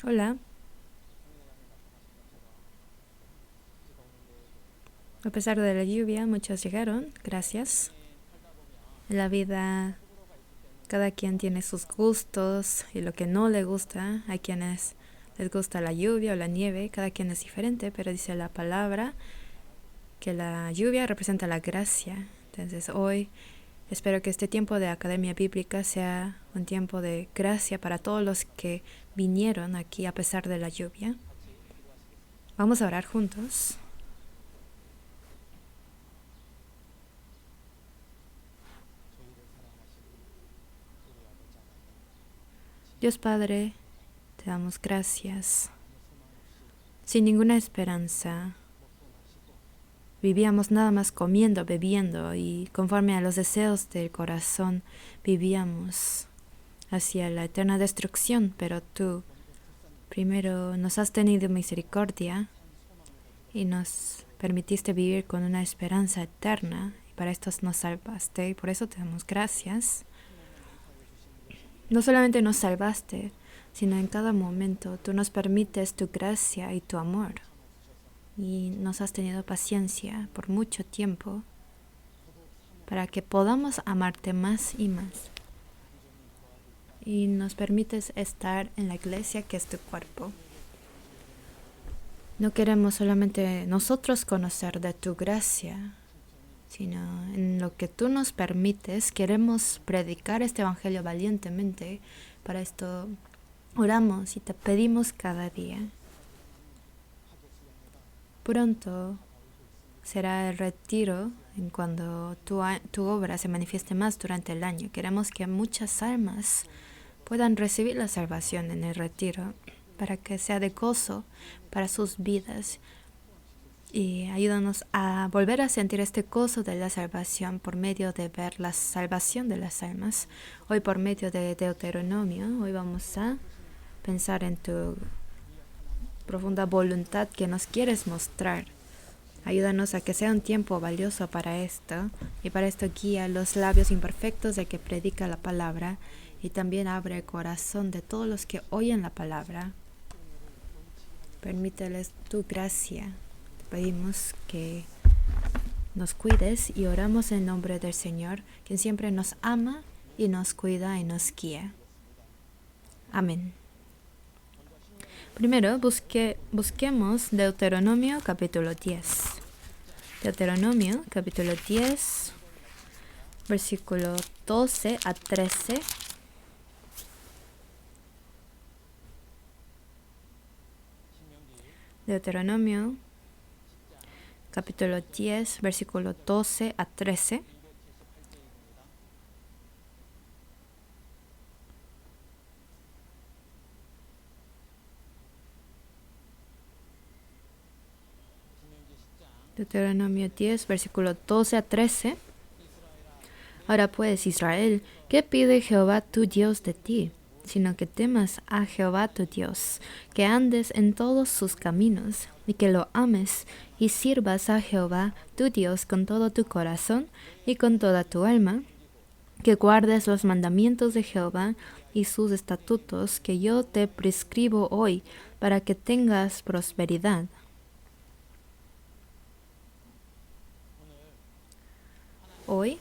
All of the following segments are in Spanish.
Hola. A pesar de la lluvia, muchos llegaron. Gracias. En la vida, cada quien tiene sus gustos y lo que no le gusta. Hay quienes les gusta la lluvia o la nieve. Cada quien es diferente, pero dice la palabra que la lluvia representa la gracia. Entonces hoy espero que este tiempo de Academia Bíblica sea un tiempo de gracia para todos los que vinieron aquí a pesar de la lluvia. Vamos a orar juntos. Dios Padre, te damos gracias. Sin ninguna esperanza, vivíamos nada más comiendo, bebiendo y conforme a los deseos del corazón vivíamos hacia la eterna destrucción, pero tú primero nos has tenido misericordia y nos permitiste vivir con una esperanza eterna y para esto nos salvaste y por eso te damos gracias. No solamente nos salvaste, sino en cada momento tú nos permites tu gracia y tu amor. Y nos has tenido paciencia por mucho tiempo para que podamos amarte más y más. Y nos permites estar en la iglesia que es tu cuerpo. No queremos solamente nosotros conocer de tu gracia, sino en lo que tú nos permites, queremos predicar este evangelio valientemente. Para esto oramos y te pedimos cada día. Pronto será el retiro en cuando tu obra se manifieste más durante el año. Queremos que muchas almas puedan recibir la salvación en el retiro para que sea de gozo para sus vidas. Y ayúdanos a volver a sentir este gozo de la salvación por medio de ver la salvación de las almas. Hoy por medio de Deuteronomio, hoy vamos a pensar en tu profunda voluntad que nos quieres mostrar. Ayúdanos a que sea un tiempo valioso para esto y para esto guía los labios imperfectos de que predica la palabra y también abre el corazón de todos los que oyen la palabra. Permíteles tu gracia. Pedimos que nos cuides y oramos en nombre del Señor, quien siempre nos ama y nos cuida y nos guía. Amén. Primero, busquemos Deuteronomio capítulo 10. Deuteronomio capítulo 10, versículo 12 a 13. Deuteronomio capítulo 10, versículo 12 a 13. Deuteronomio 10, versículo 12 a 13. Ahora pues, Israel, ¿qué pide Jehová tu Dios de ti? Sino que temas a Jehová tu Dios, que andes en todos sus caminos, y que lo ames, y sirvas a Jehová tu Dios con todo tu corazón y con toda tu alma, que guardes los mandamientos de Jehová y sus estatutos que yo te prescribo hoy, para que tengas prosperidad. Hoy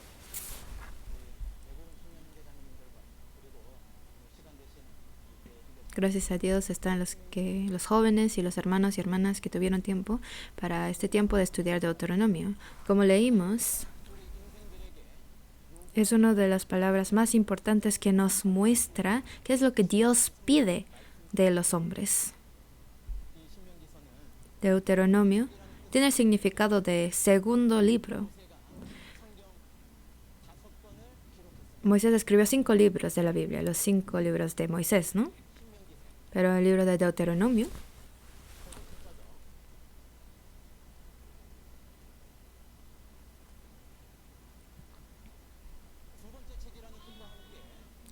gracias a Dios están los jóvenes y los hermanos y hermanas que tuvieron tiempo para este tiempo de estudiar Deuteronomio. Como leímos, es una de las palabras más importantes que nos muestra qué es lo que Dios pide de los hombres. Deuteronomio tiene el significado de segundo libro. Moisés escribió 5 libros de la Biblia, los 5 libros de Moisés, ¿no? Pero el libro de Deuteronomio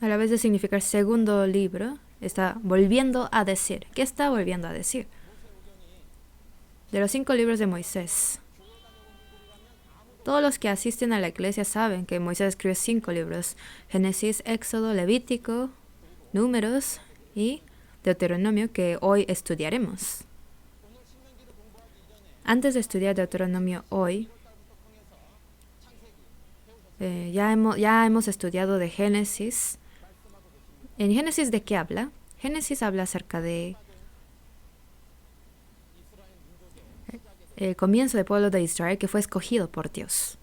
a la vez de significar segundo libro, está volviendo a decir. ¿Qué está volviendo a decir? De los 5 libros de Moisés. Todos los que asisten a la iglesia saben que Moisés escribió 5 libros. Génesis, Éxodo, Levítico, Números y Deuteronomio que hoy estudiaremos. Antes de estudiar Deuteronomio hoy, ya hemos estudiado de Génesis. ¿En Génesis de qué habla? Génesis habla acerca de el comienzo del pueblo de Israel que fue escogido por Dios.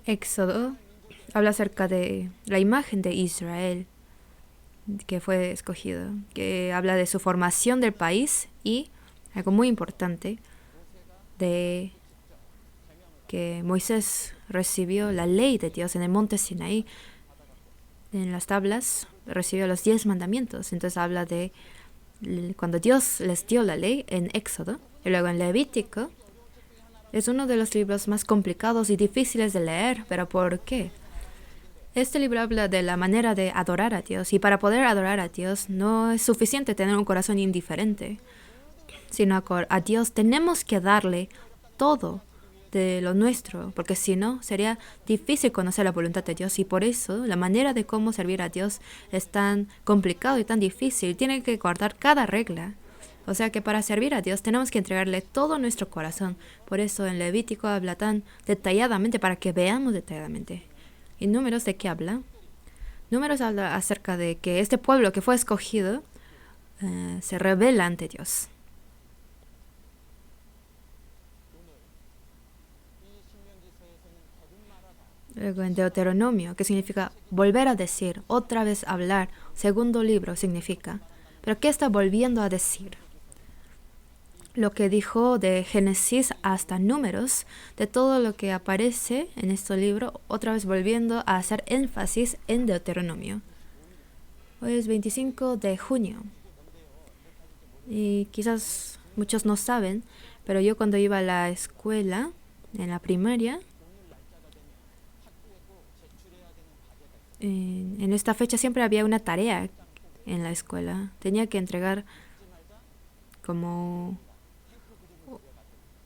Éxodo habla acerca de la imagen de Israel que fue escogido, que habla de su formación del país y, algo muy importante, de que Moisés recibió la ley de Dios en el monte Sinaí. En las tablas recibió los 10 mandamientos. Entonces habla de cuando Dios les dio la ley en Éxodo. Y luego en Levítico es uno de los libros más complicados y difíciles de leer. ¿Pero por qué? Este libro habla de la manera de adorar a Dios. Y para poder adorar a Dios no es suficiente tener un corazón indiferente, sino a Dios tenemos que darle todo de lo nuestro, porque si no, sería difícil conocer la voluntad de Dios y por eso la manera de cómo servir a Dios es tan complicado y tan difícil. Tiene que guardar cada regla. O sea que para servir a Dios tenemos que entregarle todo nuestro corazón. Por eso en Levítico habla tan detalladamente para que veamos detalladamente. ¿Y Números de qué habla? Números habla acerca de que este pueblo que fue escogido se rebela ante Dios. Luego en Deuteronomio, que significa volver a decir, otra vez hablar, segundo libro significa. ¿Pero qué está volviendo a decir? Lo que dijo de Génesis hasta Números, de todo lo que aparece en este libro, otra vez volviendo a hacer énfasis en Deuteronomio. Hoy es 25 de junio. Y quizás muchos no saben, pero yo cuando iba a la escuela, en la primaria, en esta fecha siempre había una tarea en la escuela. Tenía que entregar como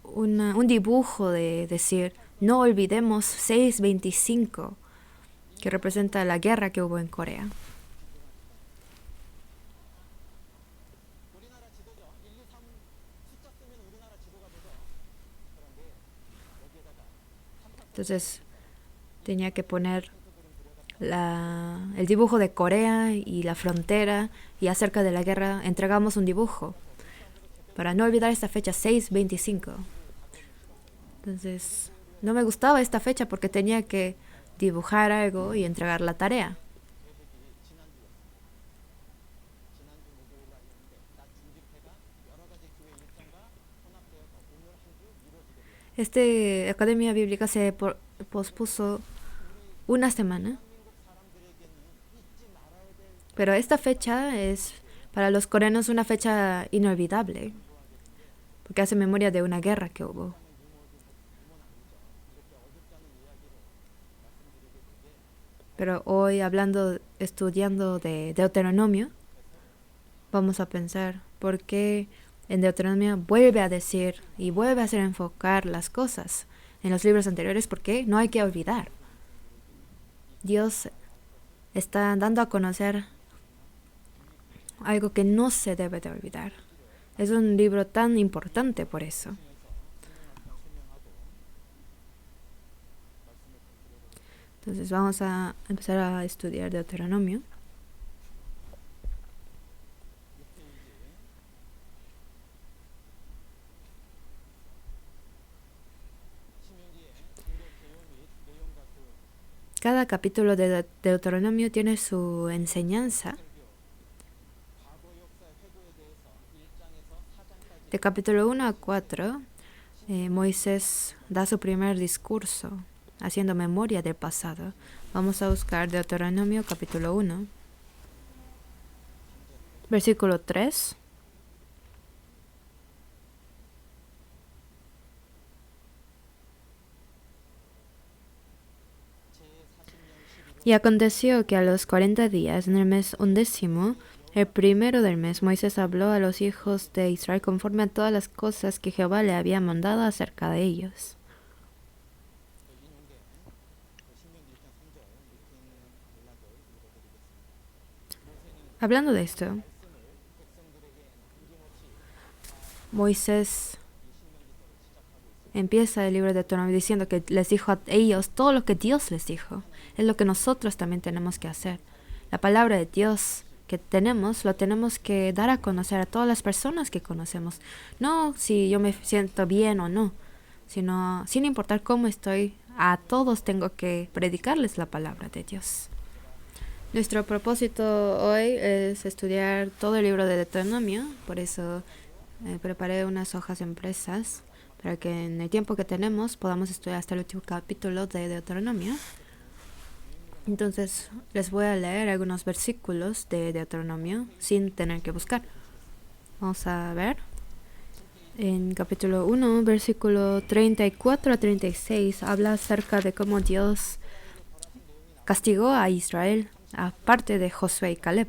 un dibujo de decir, no olvidemos 6/25, que representa la guerra que hubo en Corea. Entonces tenía que poner el dibujo de Corea y la frontera, y acerca de la guerra entregamos un dibujo para no olvidar esta fecha 6/25. Entonces no me gustaba esta fecha porque tenía que dibujar algo y entregar la tarea. Academia Bíblica se pospuso una semana. Pero esta fecha es para los coreanos una fecha inolvidable, porque hace memoria de una guerra que hubo. Pero hoy estudiando de Deuteronomio, vamos a pensar por qué en Deuteronomio vuelve a decir y vuelve a hacer enfocar las cosas en los libros anteriores, porque no hay que olvidar. Dios está dando a conocer algo que no se debe de olvidar. Es un libro tan importante por eso. Entonces vamos a empezar a estudiar Deuteronomio. Cada capítulo de Deuteronomio tiene su enseñanza. De capítulo 1 a 4, Moisés da su primer discurso, haciendo memoria del pasado. Vamos a buscar Deuteronomio capítulo 1, versículo 3. Y aconteció que a los 40 días, en el mes 11, el primero del mes, Moisés habló a los hijos de Israel conforme a todas las cosas que Jehová le había mandado acerca de ellos. Hablando de esto, Moisés empieza el libro de Deuteronomio diciendo que les dijo a ellos todo lo que Dios les dijo. Es lo que nosotros también tenemos que hacer. La palabra de Dios que tenemos, lo tenemos que dar a conocer a todas las personas que conocemos. No si yo me siento bien o no, sino sin importar cómo estoy, a todos tengo que predicarles la palabra de Dios. Nuestro propósito hoy es estudiar todo el libro de Deuteronomio, por eso preparé unas hojas impresas para que en el tiempo que tenemos podamos estudiar hasta el último capítulo de Deuteronomio. Entonces les voy a leer algunos versículos de Deuteronomio sin tener que buscar. Vamos a ver. En capítulo 1, versículo 34 a 36, habla acerca de cómo Dios castigó a Israel, aparte de Josué y Caleb.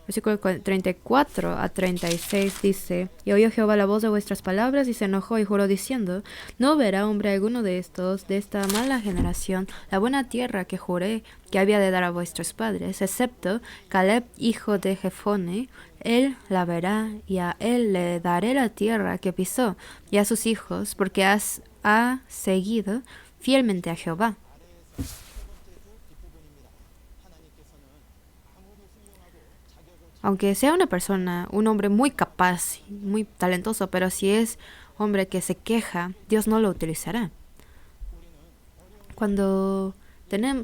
Versículo 34 a 36 dice: Y oyó Jehová la voz de vuestras palabras, y se enojó y juró diciendo: No verá hombre alguno de esta mala generación, la buena tierra que juré que había de dar a vuestros padres, excepto Caleb, hijo de Jefone. Él la verá, y a él le daré la tierra que pisó, y a sus hijos, porque ha seguido fielmente a Jehová. Aunque sea una persona, un hombre muy capaz, muy talentoso, pero si es hombre que se queja, Dios no lo utilizará. Cuando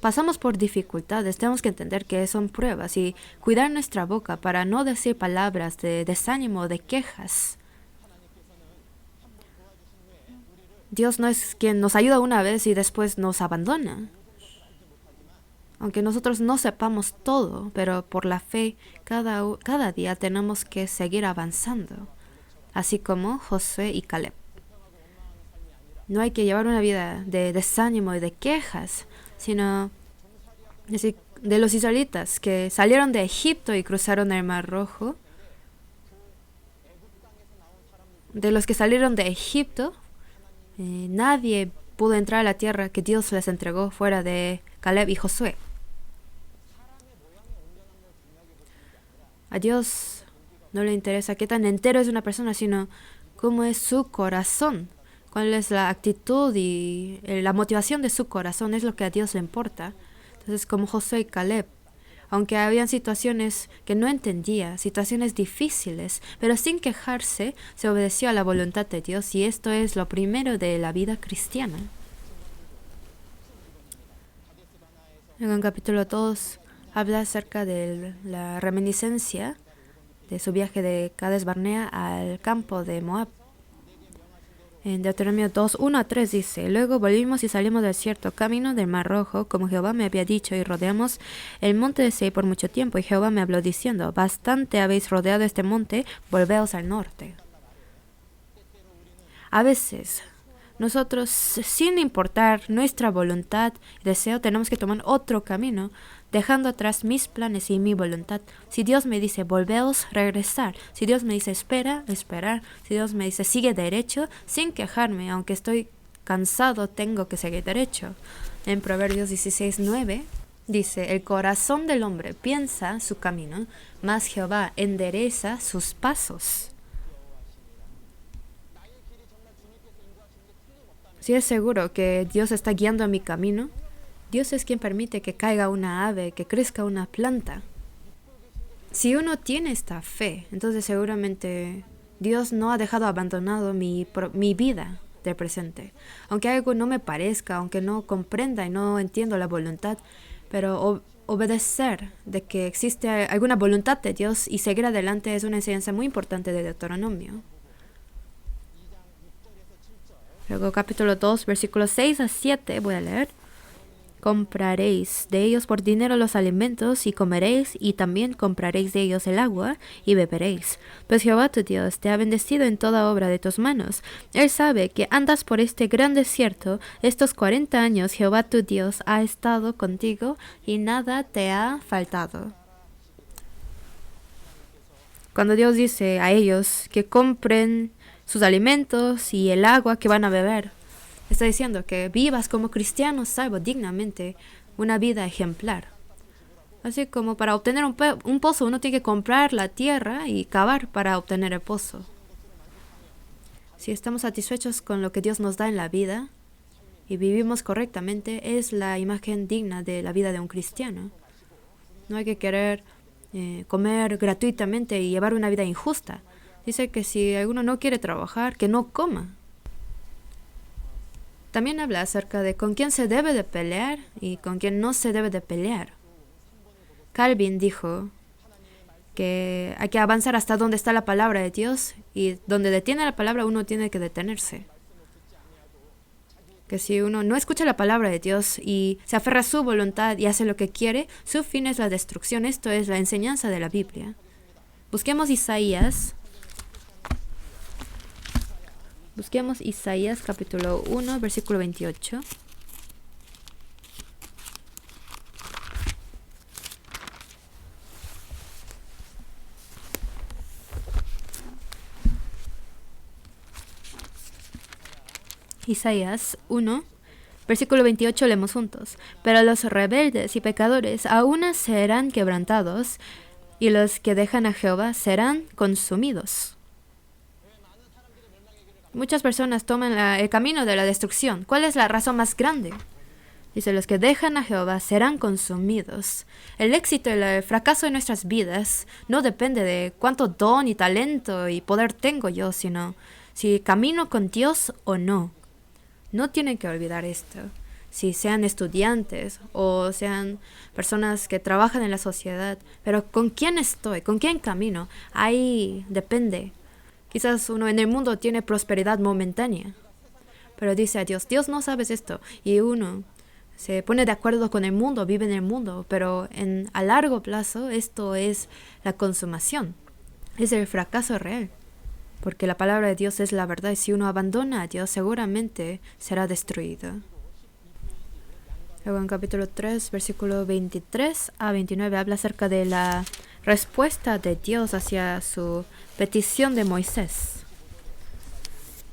pasamos por dificultades, tenemos que entender que son pruebas y cuidar nuestra boca para no decir palabras de desánimo o de quejas. Dios no es quien nos ayuda una vez y después nos abandona. Aunque nosotros no sepamos todo, pero por la fe cada día tenemos que seguir avanzando, así como Josué y Caleb. No hay que llevar una vida de desánimo y de quejas, sino de los israelitas que salieron de Egipto y cruzaron el Mar Rojo. De los que salieron de Egipto, nadie pudo entrar a la tierra que Dios les entregó fuera de Caleb y Josué. A Dios no le interesa qué tan entero es una persona, sino cómo es su corazón, cuál es la actitud y la motivación de su corazón, es lo que a Dios le importa. Entonces, como Josué y Caleb, aunque habían situaciones que no entendía, situaciones difíciles, pero sin quejarse, se obedeció a la voluntad de Dios, y esto es lo primero de la vida cristiana. Luego en capítulo 2 habla acerca de la reminiscencia de su viaje de Cades Barnea al campo de Moab. En Deuteronomio 2, 1 a 3 dice: Luego volvimos y salimos del cierto camino del Mar Rojo, como Jehová me había dicho, y rodeamos el monte de Seir por mucho tiempo. Y Jehová me habló diciendo: Bastante habéis rodeado este monte, volveos al norte. A veces nosotros, sin importar nuestra voluntad y deseo, tenemos que tomar otro camino, dejando atrás mis planes y mi voluntad. Si Dios me dice volveos, regresar. Si Dios me dice espera, esperar. Si Dios me dice sigue derecho, sin quejarme, aunque estoy cansado, tengo que seguir derecho. En Proverbios 16:9 dice: El corazón del hombre piensa su camino, mas Jehová endereza sus pasos. Si es seguro que Dios está guiando mi camino, Dios es quien permite que caiga una ave, que crezca una planta. Si uno tiene esta fe, entonces seguramente Dios no ha dejado abandonado mi vida del presente. Aunque algo no me parezca, aunque no comprenda y no entiendo la voluntad, pero obedecer de que existe alguna voluntad de Dios y seguir adelante es una enseñanza muy importante de Deuteronomio. Luego capítulo 2, versículos 6 a 7, voy a leer. Compraréis de ellos por dinero los alimentos y comeréis, y también compraréis de ellos el agua y beberéis. Pues Jehová tu Dios te ha bendecido en toda obra de tus manos. Él sabe que andas por este gran desierto. Estos 40 años Jehová tu Dios ha estado contigo y nada te ha faltado. Cuando Dios dice a ellos que compren sus alimentos y el agua que van a beber, está diciendo que vivas como cristianos salvos dignamente, una vida ejemplar. Así como para obtener un pozo uno tiene que comprar la tierra y cavar para obtener el pozo. Si estamos satisfechos con lo que Dios nos da en la vida y vivimos correctamente, es la imagen digna de la vida de un cristiano. No hay que querer comer gratuitamente y llevar una vida injusta. Dice que si alguno no quiere trabajar, que no coma. También habla acerca de con quién se debe de pelear y con quién no se debe de pelear. Calvin dijo que hay que avanzar hasta donde está la palabra de Dios y donde detiene la palabra uno tiene que detenerse. Que si uno no escucha la palabra de Dios y se aferra a su voluntad y hace lo que quiere, su fin es la destrucción. Esto es la enseñanza de la Biblia. Busquemos Isaías capítulo 1, versículo 28. Isaías 1, versículo 28, leemos juntos. Pero los rebeldes y pecadores aún serán quebrantados, y los que dejan a Jehová serán consumidos. Muchas personas toman el camino de la destrucción. ¿Cuál es la razón más grande? Dice, los que dejan a Jehová serán consumidos. El éxito y el fracaso de nuestras vidas no depende de cuánto don y talento y poder tengo yo, sino si camino con Dios o no. No tienen que olvidar esto. Si sean estudiantes o sean personas que trabajan en la sociedad, pero ¿con quién estoy? ¿Con quién camino? Ahí depende. Quizás uno en el mundo tiene prosperidad momentánea, pero dice a Dios, Dios no sabes esto, y uno se pone de acuerdo con el mundo, vive en el mundo, pero a largo plazo esto es la consumación, es el fracaso real. Porque la palabra de Dios es la verdad y si uno abandona a Dios seguramente será destruido. Luego en capítulo 3, versículo 23 a 29 habla acerca de la respuesta de Dios hacia su petición de Moisés.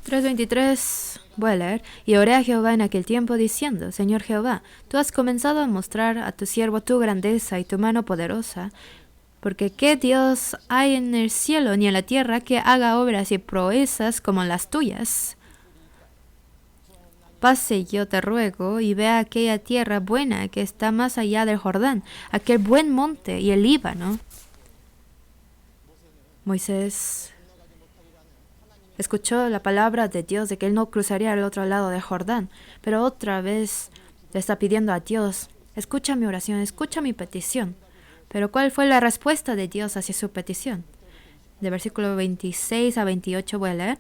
3:23 voy a leer. Y oré a Jehová en aquel tiempo diciendo, Señor Jehová, tú has comenzado a mostrar a tu siervo tu grandeza y tu mano poderosa, porque ¿qué Dios hay en el cielo ni en la tierra que haga obras y proezas como las tuyas? Pase yo te ruego y vea aquella tierra buena que está más allá del Jordán, aquel buen monte y el Líbano. Moisés escuchó la palabra de Dios de que él no cruzaría al otro lado del Jordán, pero otra vez le está pidiendo a Dios, escucha mi oración, escucha mi petición. Pero ¿cuál fue la respuesta de Dios hacia su petición? De versículo 26 a 28 voy a leer.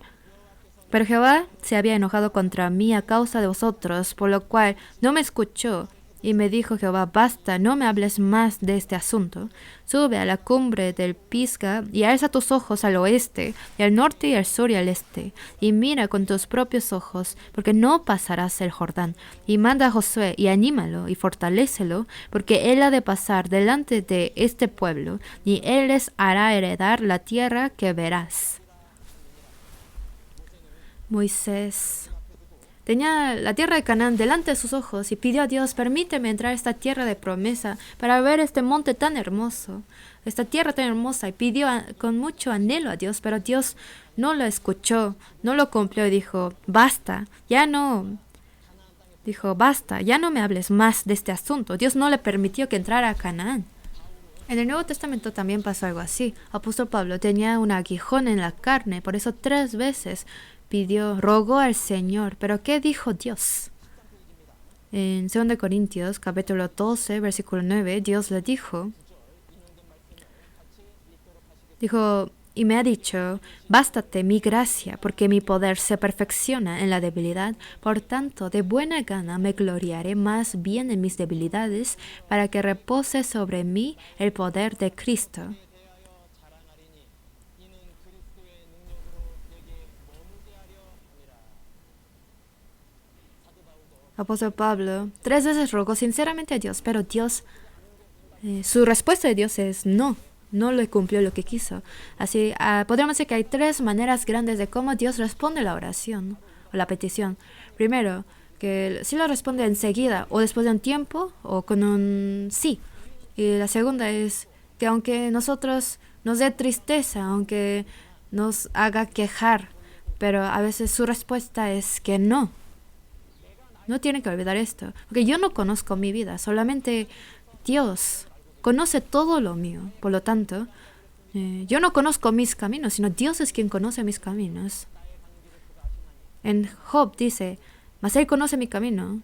Pero Jehová se había enojado contra mí a causa de vosotros, por lo cual no me escuchó. Y me dijo Jehová, basta, no me hables más de este asunto. Sube a la cumbre del Pisga y alza tus ojos al oeste, y al norte y al sur y al este. Y mira con tus propios ojos, porque no pasarás el Jordán. Y manda a Josué y anímalo y fortalécelo, porque él ha de pasar delante de este pueblo, y él les hará heredar la tierra que verás. Moisés tenía la tierra de Canaán delante de sus ojos y pidió a Dios, permíteme entrar a esta tierra de promesa para ver este monte tan hermoso, esta tierra tan hermosa, y pidió con mucho anhelo a Dios, pero Dios no lo escuchó, no lo cumplió y dijo, basta, ya no me hables más de este asunto. Dios no le permitió que entrara a Canaán. En el Nuevo Testamento también pasó algo así. Apóstol Pablo tenía un aguijón en la carne, por eso 3 veces rogó al Señor. Pero ¿qué dijo Dios? En 2 Corintios, capítulo 12, versículo 9, Dios le dijo, y me ha dicho, bástate mi gracia, porque mi poder se perfecciona en la debilidad. Por tanto, de buena gana me gloriaré más bien en mis debilidades, para que repose sobre mí el poder de Cristo. Apóstol Pablo 3 veces rogó sinceramente a Dios, pero Dios, su respuesta de Dios es no le cumplió lo que quiso. Así, podríamos decir que hay 3 maneras grandes de cómo Dios responde la oración o la petición. Primero, que sí lo responde enseguida o después de un tiempo o con un sí. Y la segunda es que aunque nosotros nos dé tristeza, aunque nos haga quejar, pero a veces su respuesta es que no. No tienen que olvidar esto. Porque yo no conozco mi vida, solamente Dios conoce todo lo mío. Por lo tanto, yo no conozco mis caminos, sino Dios es quien conoce mis caminos. En Job dice, mas Él conoce mi camino.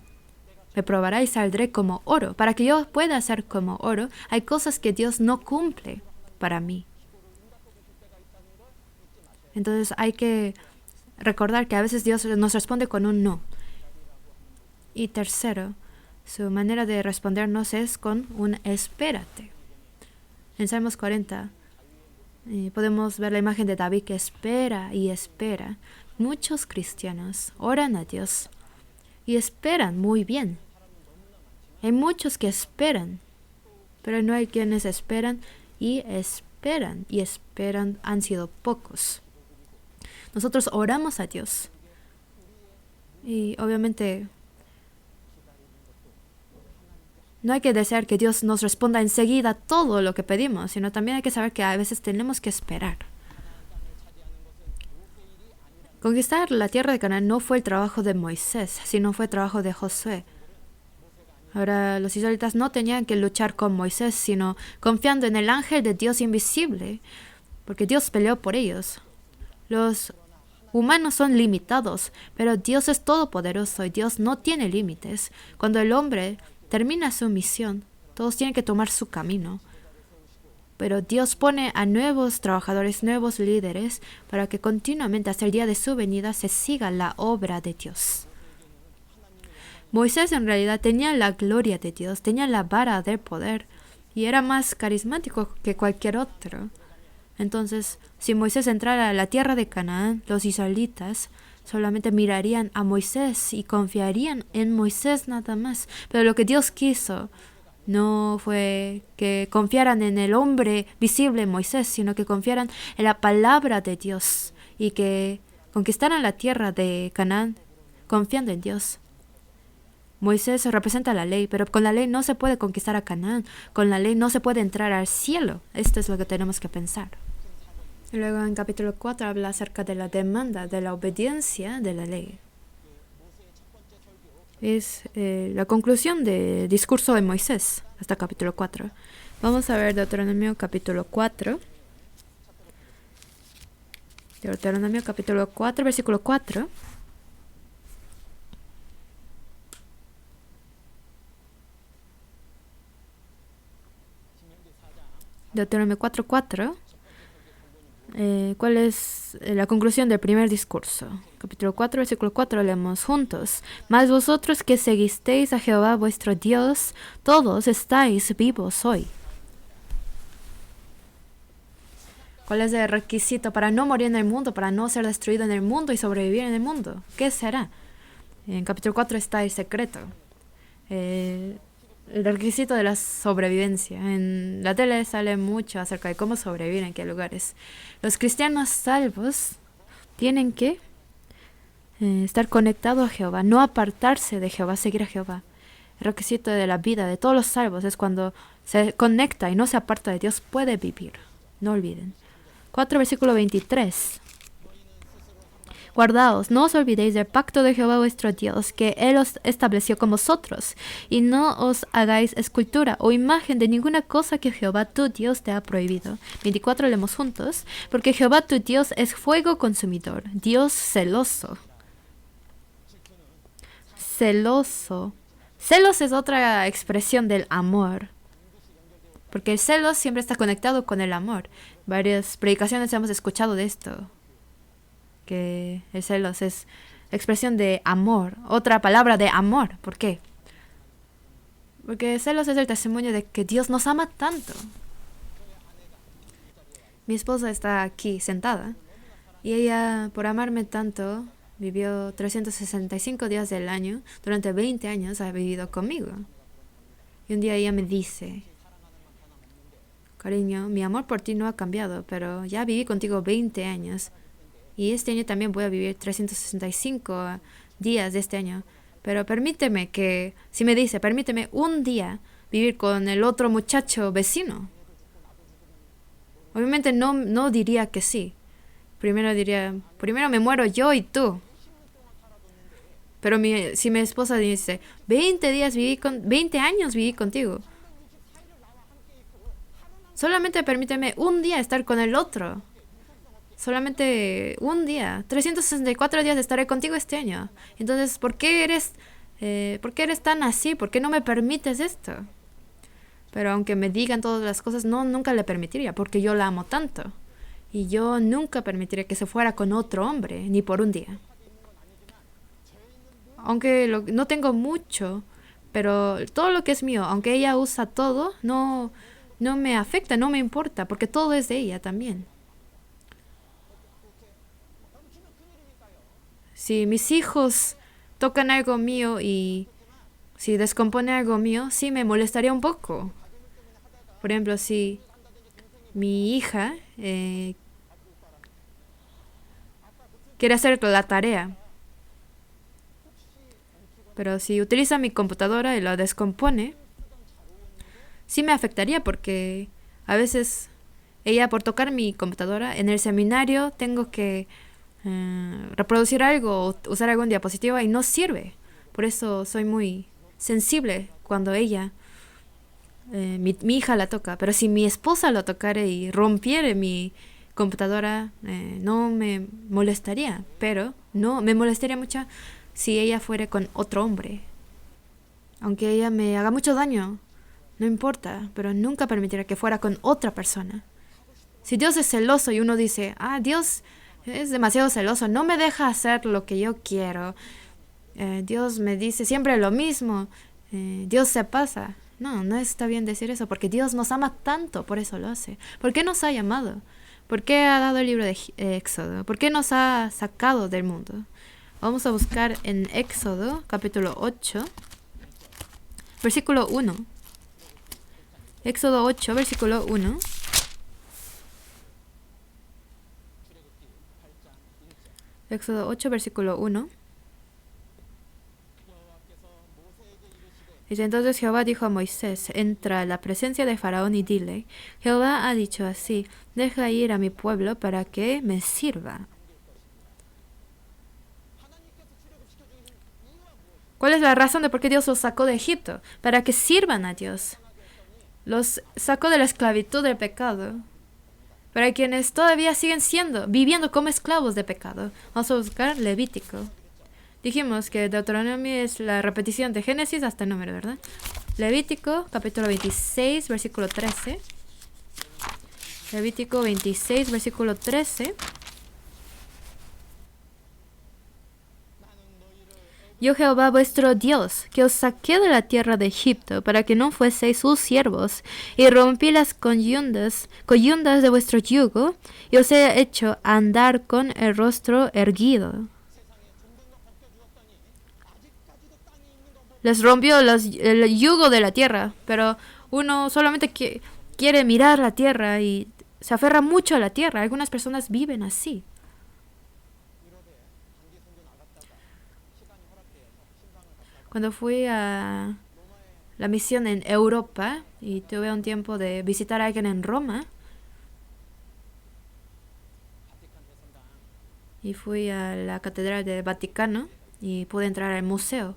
Me probará y saldré como oro. Para que yo pueda ser como oro, hay cosas que Dios no cumple para mí. Entonces hay que recordar que a veces Dios nos responde con un no. Y tercero, su manera de respondernos es con un espérate. En Salmos 40 podemos ver la imagen de David que espera y espera. Muchos cristianos oran a Dios y esperan muy bien. Hay muchos que esperan, pero no hay quienes esperan y esperan y esperan. Han sido pocos. Nosotros oramos a Dios y obviamente no hay que desear que Dios nos responda enseguida todo lo que pedimos, sino también hay que saber que a veces tenemos que esperar. Conquistar la tierra de Canaán no fue el trabajo de Moisés, sino fue el trabajo de Josué. Ahora, los israelitas no tenían que luchar con Moisés, sino confiando en el ángel de Dios invisible, porque Dios peleó por ellos. Los humanos son limitados, pero Dios es todopoderoso y Dios no tiene límites. Cuando el hombre termina su misión, todos tienen que tomar su camino. Pero Dios pone a nuevos trabajadores, nuevos líderes, para que continuamente hasta el día de su venida se siga la obra de Dios. Moisés en realidad tenía la gloria de Dios, tenía la vara del poder y era más carismático que cualquier otro. Entonces, si Moisés entrara a la tierra de Canaán, los israelitas solamente mirarían a Moisés y confiarían en Moisés nada más. Pero lo que Dios quiso no fue que confiaran en el hombre visible Moisés, sino que confiaran en la palabra de Dios y que conquistaran la tierra de Canaán confiando en Dios. Moisés representa la ley, pero con la ley no se puede conquistar a Canaán. Con la ley no se puede entrar al cielo. Esto es lo que tenemos que pensar. Y luego en capítulo 4 habla acerca de la demanda, de la obediencia de la ley. Es la conclusión del discurso de Moisés hasta capítulo 4. Vamos a ver Deuteronomio capítulo 4. Deuteronomio capítulo 4, versículo 4. Deuteronomio 4:4. ¿Cuál es la conclusión del primer discurso? Capítulo 4, versículo 4, leemos juntos. Mas vosotros que seguisteis a Jehová vuestro Dios, todos estáis vivos hoy. ¿Cuál es el requisito para no morir en el mundo, para no ser destruido en el mundo y sobrevivir en el mundo? ¿Qué será? En capítulo 4 está el secreto. El requisito de la sobrevivencia. En la tele sale mucho acerca de cómo sobrevivir en qué lugares. Los cristianos salvos tienen que estar conectados a Jehová, no apartarse de Jehová, seguir a Jehová. El requisito de la vida de todos los salvos es cuando se conecta y no se aparta de Dios, puede vivir. No olviden. 4 versículo 23. Guardaos, no os olvidéis del pacto de Jehová vuestro Dios, que Él os estableció con vosotros, y no os hagáis escultura o imagen de ninguna cosa que Jehová tu Dios te ha prohibido. 24 leemos juntos. Porque Jehová tu Dios es fuego consumidor, Dios celoso. Celoso. Celos es otra expresión del amor. Porque el celos siempre está conectado con el amor. Varias predicaciones hemos escuchado de esto. Que el celos es expresión de amor, otra palabra de amor. ¿Por qué? Porque celos es el testimonio de que Dios nos ama tanto. Mi esposa está aquí sentada y ella, por amarme tanto, vivió 365 días del año, durante 20 años ha vivido conmigo. Y un día ella me dice, cariño, mi amor por ti no ha cambiado, pero ya viví contigo 20 años. Y este año también voy a vivir 365 días de este año. Pero permíteme un día vivir con el otro muchacho vecino. Obviamente no diría que sí. Primero me muero yo y tú. Pero si mi esposa dice, 20 años viví contigo. Solamente permíteme un día estar con el otro. Solamente un día. 364 días estaré contigo este año. Entonces, ¿por qué eres tan así? ¿Por qué no me permites esto? Pero aunque me digan todas las cosas, nunca le permitiría, porque yo la amo tanto. Y yo nunca permitiría que se fuera con otro hombre, ni por un día. Aunque no tengo mucho, pero todo lo que es mío, aunque ella usa todo, no me afecta, no me importa, porque todo es de ella también. Si mis hijos tocan algo mío y si descompone algo mío, sí me molestaría un poco. Por ejemplo, si mi hija quiere hacer la tarea, pero si utiliza mi computadora y la descompone, sí me afectaría porque a veces ella por tocar mi computadora en el seminario tengo que reproducir algo o usar algún diapositiva y no sirve. Por eso soy muy sensible cuando mi hija la toca. Pero si mi esposa lo tocara y rompiera mi computadora, no me molestaría. Pero no me molestaría mucho si ella fuera con otro hombre. Aunque ella me haga mucho daño, no importa, pero nunca permitiré que fuera con otra persona. Si Dios es celoso y uno dice, Dios es demasiado celoso, no me deja hacer lo que yo quiero. Dios me dice siempre lo mismo. Dios se pasa. No está bien decir eso, porque Dios nos ama tanto, por eso lo hace. ¿Por qué nos ha llamado? ¿Por qué ha dado el libro de Éxodo? ¿Por qué nos ha sacado del mundo? Vamos a buscar en Éxodo, capítulo 8, versículo 1. Éxodo 8, versículo 1. Éxodo 8, versículo 1. Dice, entonces Jehová dijo a Moisés, entra a la presencia de Faraón y dile, Jehová ha dicho así, deja ir a mi pueblo para que me sirva. ¿Cuál es la razón de por qué Dios los sacó de Egipto? Para que sirvan a Dios. Los sacó de la esclavitud del pecado. Para quienes todavía siguen viviendo como esclavos de pecado. Vamos a buscar Levítico. Dijimos que Deuteronomio es la repetición de Génesis hasta el número, ¿verdad? Levítico, capítulo 26, versículo 13. Levítico 26, versículo 13. Yo Jehová vuestro Dios, que os saqué de la tierra de Egipto, para que no fueseis sus siervos, y rompí las coyundas de vuestro yugo, y os he hecho andar con el rostro erguido. Les rompió el yugo de la tierra, pero uno solamente quiere mirar la tierra y se aferra mucho a la tierra. Algunas personas viven así. Cuando fui a la misión en Europa y tuve un tiempo de visitar a alguien en Roma, y fui a la Catedral del Vaticano y pude entrar al museo.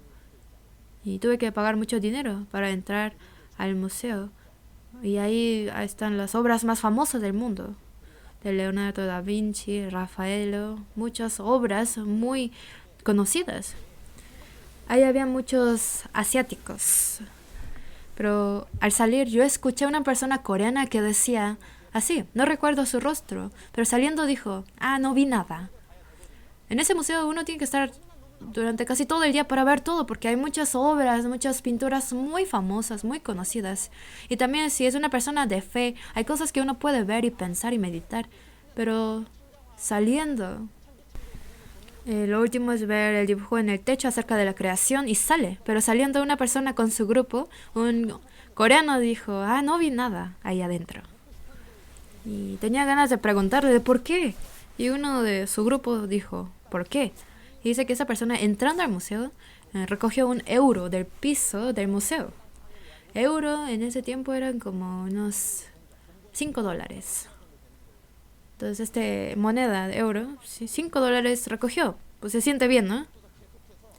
Y tuve que pagar mucho dinero para entrar al museo. Y ahí están las obras más famosas del mundo. De Leonardo da Vinci, Rafaelo, muchas obras muy conocidas. Ahí había muchos asiáticos. Pero al salir yo escuché a una persona coreana que decía así, no recuerdo su rostro, pero saliendo dijo, no vi nada. En ese museo uno tiene que estar durante casi todo el día para ver todo, porque hay muchas obras, muchas pinturas muy famosas, muy conocidas. Y también si es una persona de fe, hay cosas que uno puede ver y pensar y meditar. Pero saliendo, lo último es ver el dibujo en el techo acerca de la creación y sale. Pero saliendo una persona con su grupo, un coreano dijo, no vi nada ahí adentro. Y tenía ganas de preguntarle de por qué. Y uno de su grupo dijo, ¿por qué? Y dice que esa persona entrando al museo recogió €1 del piso del museo. euro en ese tiempo eran como unos $5. Entonces, moneda de euro, sí, $5 recogió. Pues se siente bien, ¿no?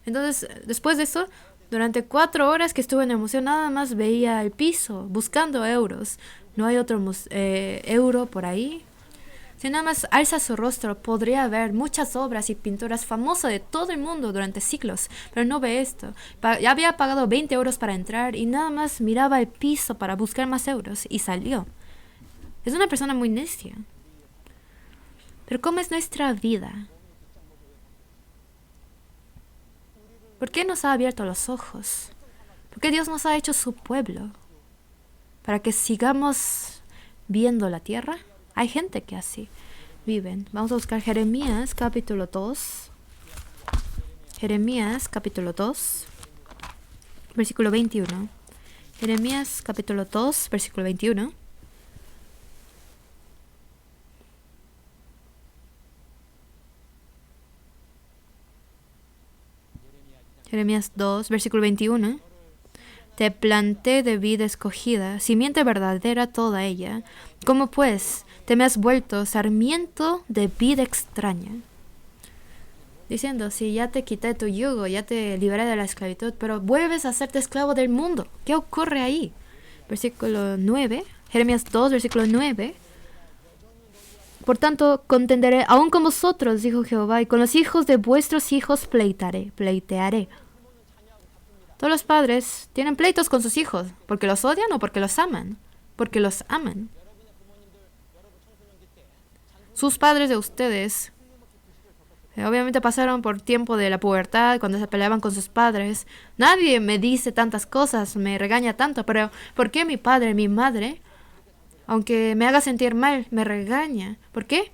Entonces, después de eso, durante 4 horas que estuve en el museo, nada más veía el piso, buscando euros. No hay otro euro por ahí. Si nada más alza su rostro, podría ver muchas obras y pinturas famosas de todo el mundo durante siglos, pero no ve esto. Ya había pagado 20 euros para entrar y nada más miraba el piso para buscar más euros y salió. Es una persona muy necia. Pero ¿cómo es nuestra vida? ¿Por qué nos ha abierto los ojos? ¿Por qué Dios nos ha hecho su pueblo? ¿Para que sigamos viendo la tierra? Hay gente que así viven. Vamos a buscar Jeremías capítulo 2. Jeremías capítulo 2, versículo 21. Jeremías capítulo 2, versículo 21. Jeremías 2, versículo 21. Te planté de vid escogida, simiente verdadera toda ella. ¿Cómo pues te me has vuelto sarmiento de vid extraña? Diciendo, si ya te quité tu yugo, ya te libré de la esclavitud, pero vuelves a hacerte esclavo del mundo. ¿Qué ocurre ahí? Versículo 9, Jeremías 2, versículo 9. Por tanto, contenderé aún con vosotros, dijo Jehová, y con los hijos de vuestros hijos pleitearé. Todos los padres tienen pleitos con sus hijos, porque los odian o porque los aman. Porque los aman. Sus padres de ustedes obviamente pasaron por tiempo de la pubertad, cuando se peleaban con sus padres. Nadie me dice tantas cosas, me regaña tanto, pero ¿por qué mi padre, mi madre, aunque me haga sentir mal, me regaña? ¿Por qué?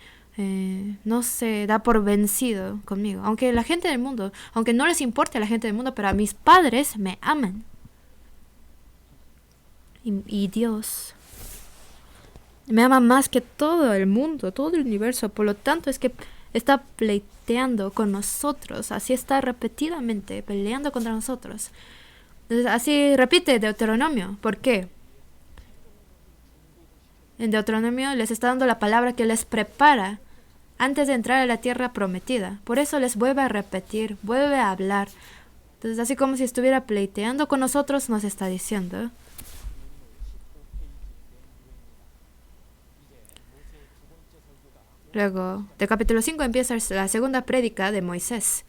No se da por vencido conmigo. Aunque la gente del mundo, aunque no les importe a la gente del mundo, pero a mis padres me aman. Y Dios me ama más que todo el mundo, todo el universo. Por lo tanto, es que está pleiteando con nosotros. Así está repetidamente peleando contra nosotros. Entonces, así repite Deuteronomio. ¿Por qué? En Deuteronomio les está dando la palabra que les prepara antes de entrar a la tierra prometida. Por eso les vuelve a repetir, vuelve a hablar. Entonces, así como si estuviera pleiteando con nosotros, nos está diciendo. Luego, de capítulo 5 empieza la segunda prédica de Moisés.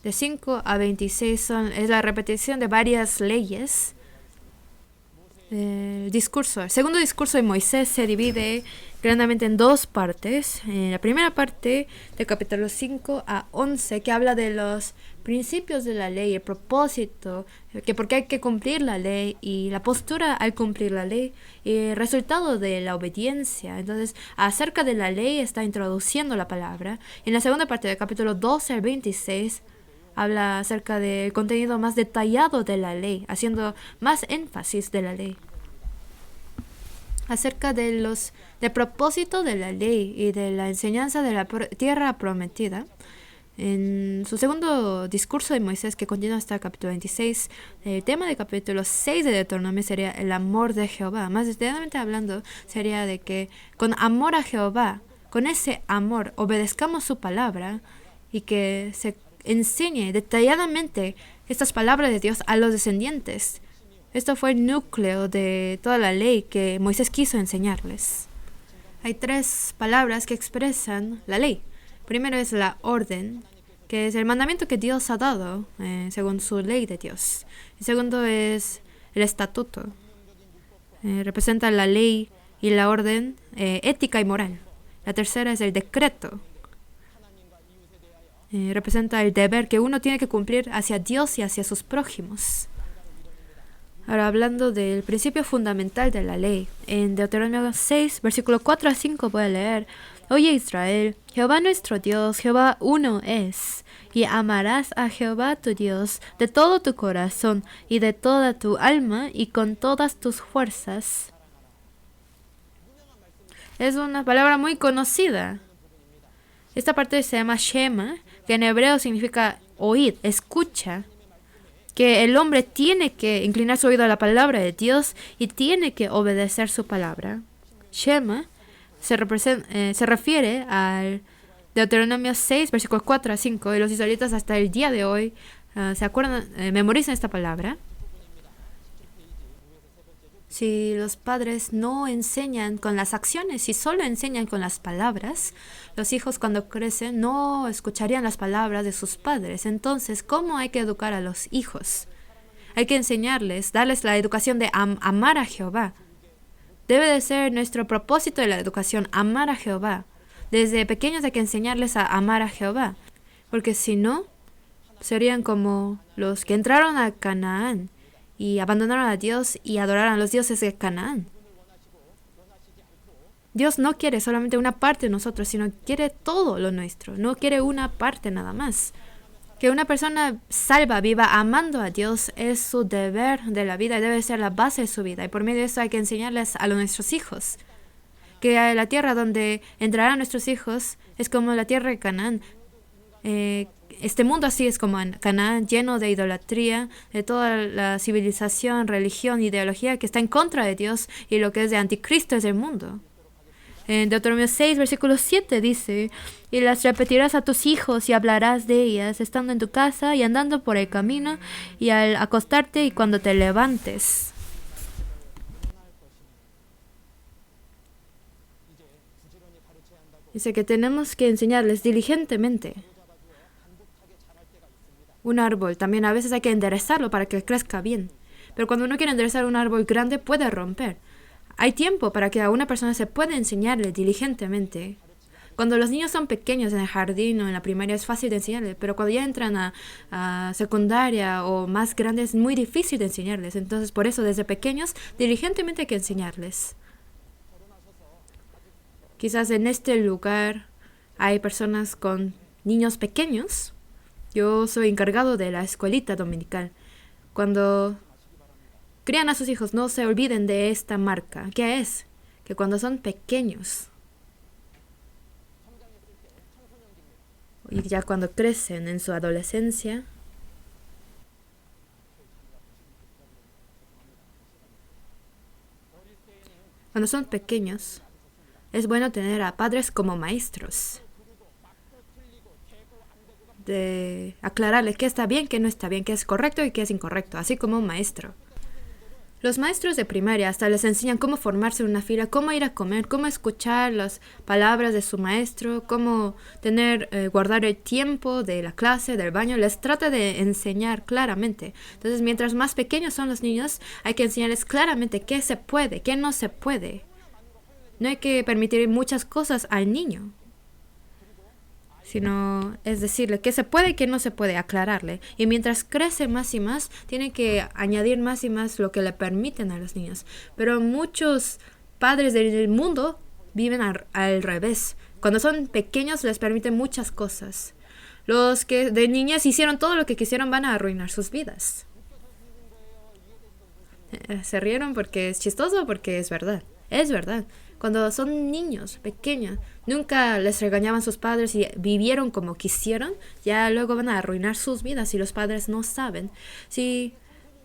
De 5 a 26 es la repetición de varias leyes. El segundo discurso de Moisés se divide grandemente en 2 partes. La primera parte, de capítulo 5 a 11, que habla de los principios de la ley, el propósito, que por qué hay que cumplir la ley y la postura al cumplir la ley y el resultado de la obediencia. Entonces, acerca de la ley está introduciendo la palabra. En la segunda parte, del capítulo 12 al 26, habla acerca del contenido más detallado de la ley, haciendo más énfasis de la ley. Acerca del propósito de la ley y de la enseñanza de la tierra prometida. En su segundo discurso de Moisés, que continúa hasta el capítulo 26, el tema del capítulo 6 de Deuteronomio sería el amor de Jehová. Más detalladamente hablando, sería de que con amor a Jehová, con ese amor, obedezcamos su palabra y que se enseñe detalladamente estas palabras de Dios a los descendientes. Esto fue el núcleo de toda la ley que Moisés quiso enseñarles. Hay 3 palabras que expresan la ley. Primero es la orden, que es el mandamiento que Dios ha dado según su ley de Dios. Y segundo es el estatuto. Representa la ley y la orden ética y moral. La tercera es el decreto. Representa el deber que uno tiene que cumplir hacia Dios y hacia sus prójimos. Ahora, hablando del principio fundamental de la ley, en Deuteronomio 6, versículo 4 a 5 voy a leer: Oye Israel, Jehová nuestro Dios, Jehová uno es, y amarás a Jehová tu Dios de todo tu corazón y de toda tu alma y con todas tus fuerzas. Es una palabra muy conocida. Esta parte se llama Shema, que en hebreo significa oír, escucha. que el hombre tiene que inclinar su oído a la palabra de Dios y tiene que obedecer su palabra. Shema se refiere al Deuteronomio 6, versículos 4 a 5, y los israelitas hasta el día de hoy se acuerdan, memorizan esta palabra. Si los padres no enseñan con las acciones, si solo enseñan con las palabras, los hijos cuando crecen no escucharían las palabras de sus padres. Entonces, ¿cómo hay que educar a los hijos? Hay que enseñarles, darles la educación de amar a Jehová. Debe de ser nuestro propósito de la educación, amar a Jehová. Desde pequeños hay que enseñarles a amar a Jehová, porque si no, serían como los que entraron a Canaán y abandonaron a Dios y adoraron a los dioses de Canaán. Dios no quiere solamente una parte de nosotros, sino quiere todo lo nuestro. No quiere una parte nada más. Que una persona salva, viva, amando a Dios es su deber de la vida y debe ser la base de su vida. Y por medio de eso hay que enseñarles a nuestros hijos. Que la tierra donde entrarán nuestros hijos es como la tierra de Canaán. Este mundo así es como en Canaán, lleno de idolatría, de toda la civilización, religión, ideología que está en contra de Dios, y lo que es de anticristo es el mundo. En Deuteronomio 6, versículo 7 dice: y las repetirás a tus hijos y hablarás de ellas, estando en tu casa y andando por el camino, y al acostarte y cuando te levantes. Dice que tenemos que enseñarles diligentemente. Un árbol también a veces hay que enderezarlo para que crezca bien. Pero cuando uno quiere enderezar un árbol grande puede romper. Hay tiempo para que a una persona se pueda enseñarle diligentemente. Cuando los niños son pequeños en el jardín o en la primaria es fácil de enseñarles, pero cuando ya entran a secundaria o más grandes es muy difícil de enseñarles. Entonces por eso desde pequeños diligentemente hay que enseñarles. Quizás en este lugar hay personas con niños pequeños. Yo soy encargado de la escuelita dominical. Cuando crían a sus hijos, no se olviden de esta marca. ¿Qué es? Que cuando son pequeños y ya cuando crecen en su adolescencia, cuando son pequeños, es bueno tener a padres como maestros. De aclararles qué está bien, qué no está bien, qué es correcto y qué es incorrecto, así como un maestro. Los maestros de primaria hasta les enseñan cómo formarse en una fila, cómo ir a comer, cómo escuchar las palabras de su maestro, cómo guardar el tiempo de la clase, del baño. Les trata de enseñar claramente. Entonces, mientras más pequeños son los niños, hay que enseñarles claramente qué se puede, qué no se puede. No hay que permitir muchas cosas al niño, sino es decirle qué se puede y qué no se puede, aclararle. Y mientras crece más y más, tiene que añadir más y más lo que le permiten a los niños. Pero muchos padres del mundo viven al revés. Cuando son pequeños les permiten muchas cosas. Los que de niñez hicieron todo lo que quisieron van a arruinar sus vidas. Se rieron porque es chistoso, porque es verdad. Es verdad. Cuando son niños pequeños, nunca les regañaban sus padres y vivieron como quisieron, ya luego van a arruinar sus vidas si los padres no saben. Si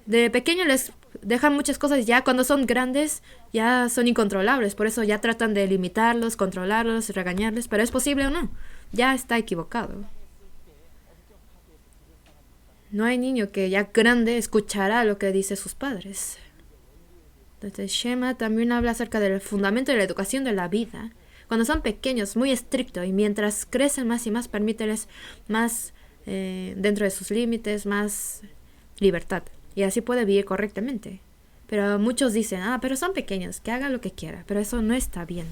de pequeño les dejan muchas cosas, ya cuando son grandes ya son incontrolables, por eso ya tratan de limitarlos, controlarlos, regañarles, pero ¿es posible o no? Ya está equivocado. No hay niño que ya grande escuchará lo que dicen sus padres. Entonces Shema también habla acerca del fundamento de la educación de la vida. Cuando son pequeños, muy estricto, y mientras crecen más y más, permíteles más dentro de sus límites, más libertad. Y así puede vivir correctamente. Pero muchos dicen, pero son pequeños, que haga lo que quiera. Pero eso no está bien.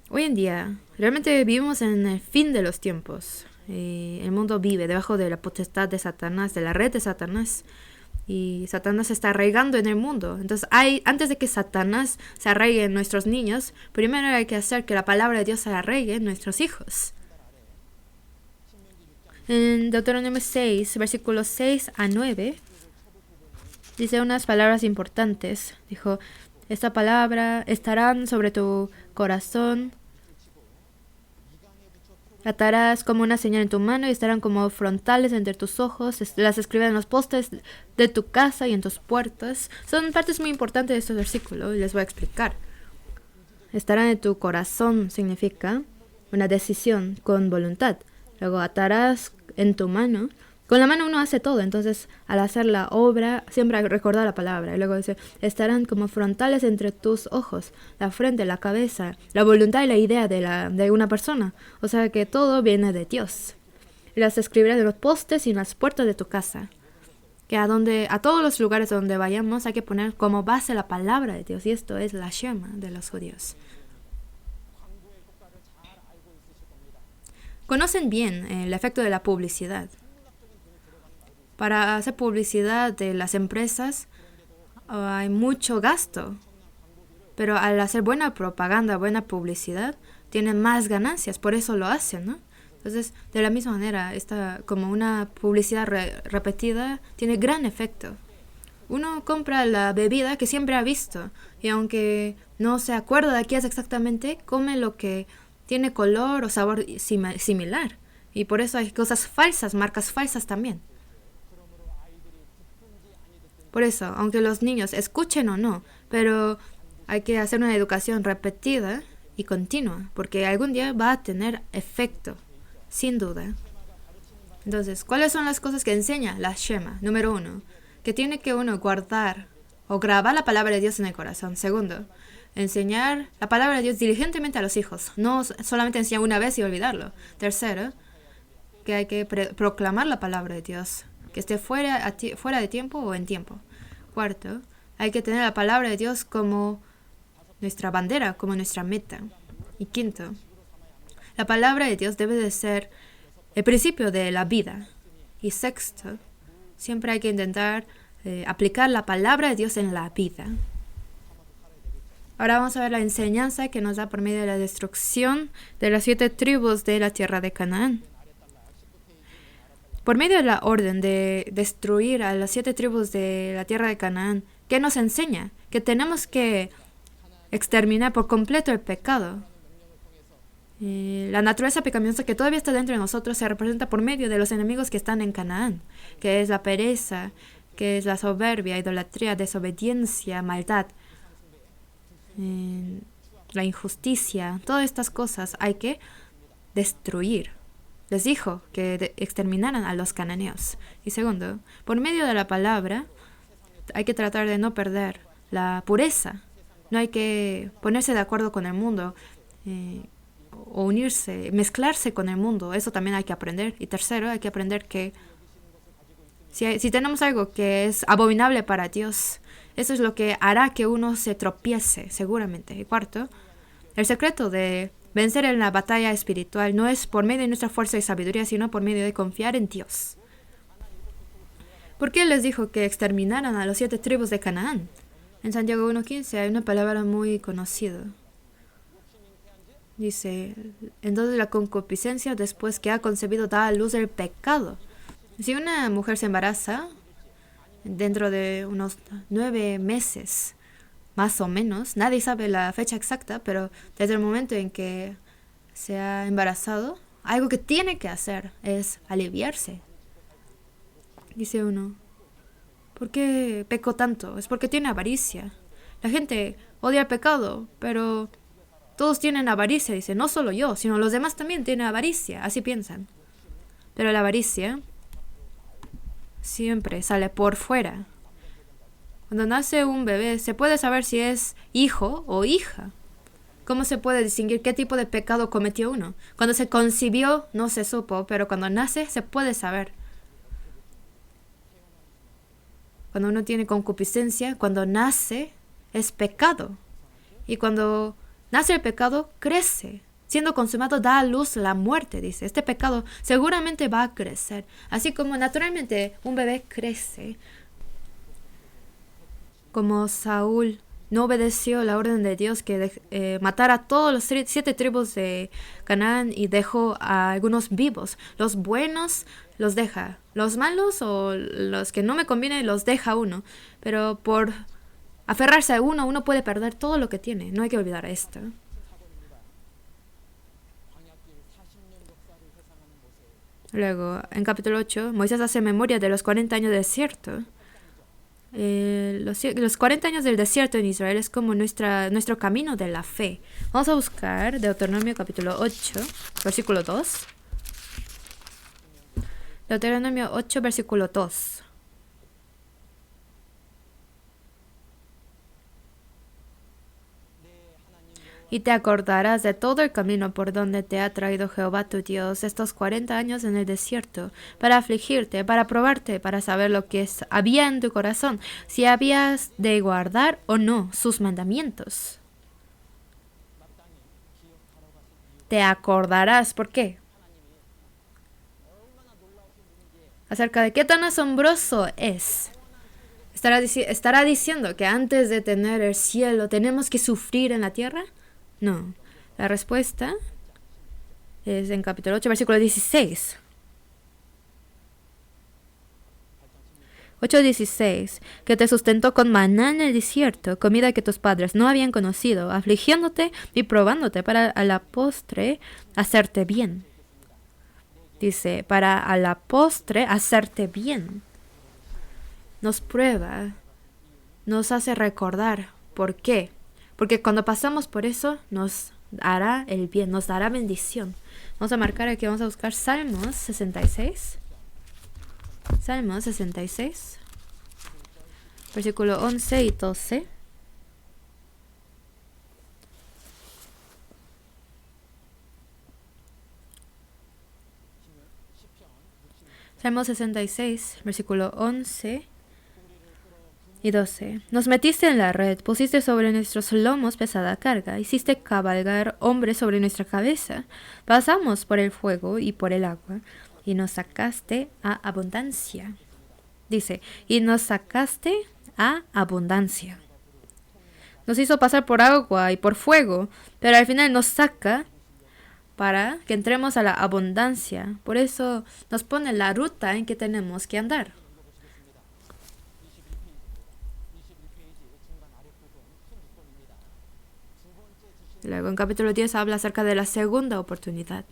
Hoy en día, realmente vivimos en el fin de los tiempos. El mundo vive debajo de la potestad de Satanás, de la red de Satanás. Y Satanás se está arraigando en el mundo. Entonces, antes de que Satanás se arraigue en nuestros niños, primero hay que hacer que la palabra de Dios se arraigue en nuestros hijos. En Deuteronomio 6, versículos 6 a 9, dice unas palabras importantes. Dijo, esta palabra estarán sobre tu corazón Atarás como una señal en tu mano y estarán como frontales entre tus ojos. Las escribirás en los postes de tu casa y en tus puertas. Son partes muy importantes de este versículo y les voy a explicar. Estarán en tu corazón significa una decisión con voluntad. Luego atarás en tu mano. Con la mano uno hace todo, entonces al hacer la obra siempre recordar la palabra. Y luego dice, estarán como frontales entre tus ojos, la frente, la cabeza, la voluntad y la idea de una persona. O sea que todo viene de Dios. Y las escribirás en los postes y en las puertas de tu casa. Que a todos los lugares donde vayamos hay que poner como base la palabra de Dios. Y esto es la Shema de los judíos. Conocen bien el efecto de la publicidad. Para hacer publicidad de las empresas hay mucho gasto, pero al hacer buena propaganda, buena publicidad, tienen más ganancias, por eso lo hacen, ¿no? Entonces, de la misma manera, como una publicidad repetida tiene gran efecto. Uno compra la bebida que siempre ha visto y aunque no se acuerda de qué es exactamente, come lo que tiene color o sabor similar. Y por eso hay cosas falsas, marcas falsas también. Por eso, aunque los niños escuchen o no, pero hay que hacer una educación repetida y continua, porque algún día va a tener efecto, sin duda. Entonces, ¿cuáles son las cosas que enseña la Shema? Número 1, que tiene que uno guardar o grabar la palabra de Dios en el corazón. Segundo, enseñar la palabra de Dios diligentemente a los hijos, no solamente enseñar una vez y olvidarlo. Tercero, que hay que proclamar la palabra de Dios, que esté fuera de tiempo o en tiempo. Cuarto, hay que tener la palabra de Dios como nuestra bandera, como nuestra meta. Y quinto, la palabra de Dios debe de ser el principio de la vida. Y sexto, siempre hay que intentar aplicar la palabra de Dios en la vida. Ahora vamos a ver la enseñanza que nos da por medio de la destrucción de las 7 tribus de la tierra de Canaán. Por medio de la orden de destruir a las 7 tribus de la tierra de Canaán, ¿qué nos enseña? Que tenemos que exterminar por completo el pecado. La naturaleza pecaminosa que todavía está dentro de nosotros se representa por medio de los enemigos que están en Canaán, que es la pereza, que es la soberbia, idolatría, desobediencia, maldad, la injusticia. Todas estas cosas hay que destruir. Les dijo que exterminaran a los cananeos. Y segundo, por medio de la palabra hay que tratar de no perder la pureza. No hay que ponerse de acuerdo con el mundo o unirse, mezclarse con el mundo. Eso también hay que aprender. Y tercero, hay que aprender que si tenemos algo que es abominable para Dios, eso es lo que hará que uno se tropiece, seguramente. Y cuarto, el secreto de vencer en la batalla espiritual no es por medio de nuestra fuerza y sabiduría, sino por medio de confiar en Dios. ¿Por qué les dijo que exterminaran a los 7 tribus de Canaán? En Santiago 1:15 hay una palabra muy conocida. Dice, entonces la concupiscencia después que ha concebido da a luz el pecado. Si una mujer se embaraza dentro de unos 9 meses, más o menos, nadie sabe la fecha exacta, pero desde el momento en que se ha embarazado, algo que tiene que hacer es aliviarse. Dice uno, ¿por qué pecó tanto? Es porque tiene avaricia. La gente odia el pecado, pero todos tienen avaricia. Dice, no solo yo, sino los demás también tienen avaricia. Así piensan. Pero la avaricia siempre sale por fuera. Cuando nace un bebé, se puede saber si es hijo o hija. ¿Cómo se puede distinguir qué tipo de pecado cometió uno? Cuando se concibió, no se supo, pero cuando nace, se puede saber. Cuando uno tiene concupiscencia, cuando nace, es pecado. Y cuando nace el pecado, crece. Siendo consumado, da a luz la muerte, dice. Este pecado seguramente va a crecer. Así como naturalmente un bebé crece. Como Saúl no obedeció la orden de Dios que matara a todos los 7 tribus de Canaán y dejó a algunos vivos. Los buenos los deja. Los malos o los que no me convienen los deja uno. Pero por aferrarse a uno puede perder todo lo que tiene. No hay que olvidar esto. Luego, en capítulo 8, Moisés hace memoria de los 40 años de desierto. Los 40 años del desierto en Israel es como nuestro camino de la fe. Vamos a buscar Deuteronomio capítulo 8, versículo 2. Deuteronomio 8, versículo 2. Y te acordarás de todo el camino por donde te ha traído Jehová tu Dios estos 40 años en el desierto, para afligirte, para probarte, para saber lo que había en tu corazón, si habías de guardar o no sus mandamientos. Te acordarás, ¿por qué? Acerca de qué tan asombroso es. ¿Estará diciendo que antes de tener el cielo tenemos que sufrir en la tierra? No. La respuesta es en capítulo 8, versículo 16. 8:16, que te sustentó con maná en el desierto, comida que tus padres no habían conocido, afligiéndote y probándote para a la postre hacerte bien. Dice, para a la postre hacerte bien. Nos prueba, nos hace recordar. ¿Por qué? Porque cuando pasamos por eso, nos hará el bien, nos dará bendición. Vamos a marcar aquí, vamos a buscar Salmos 66. Salmos 66, versículo 11 y 12. Salmos 66, versículo 11 y 12. Nos metiste en la red, pusiste sobre nuestros lomos pesada carga, hiciste cabalgar hombres sobre nuestra cabeza. Pasamos por el fuego y por el agua, y nos sacaste a abundancia. Dice, y nos sacaste a abundancia. Nos hizo pasar por agua y por fuego, pero al final nos saca para que entremos a la abundancia. Por eso nos pone la ruta en que tenemos que andar. Luego en capítulo 10 habla acerca de la segunda oportunidad.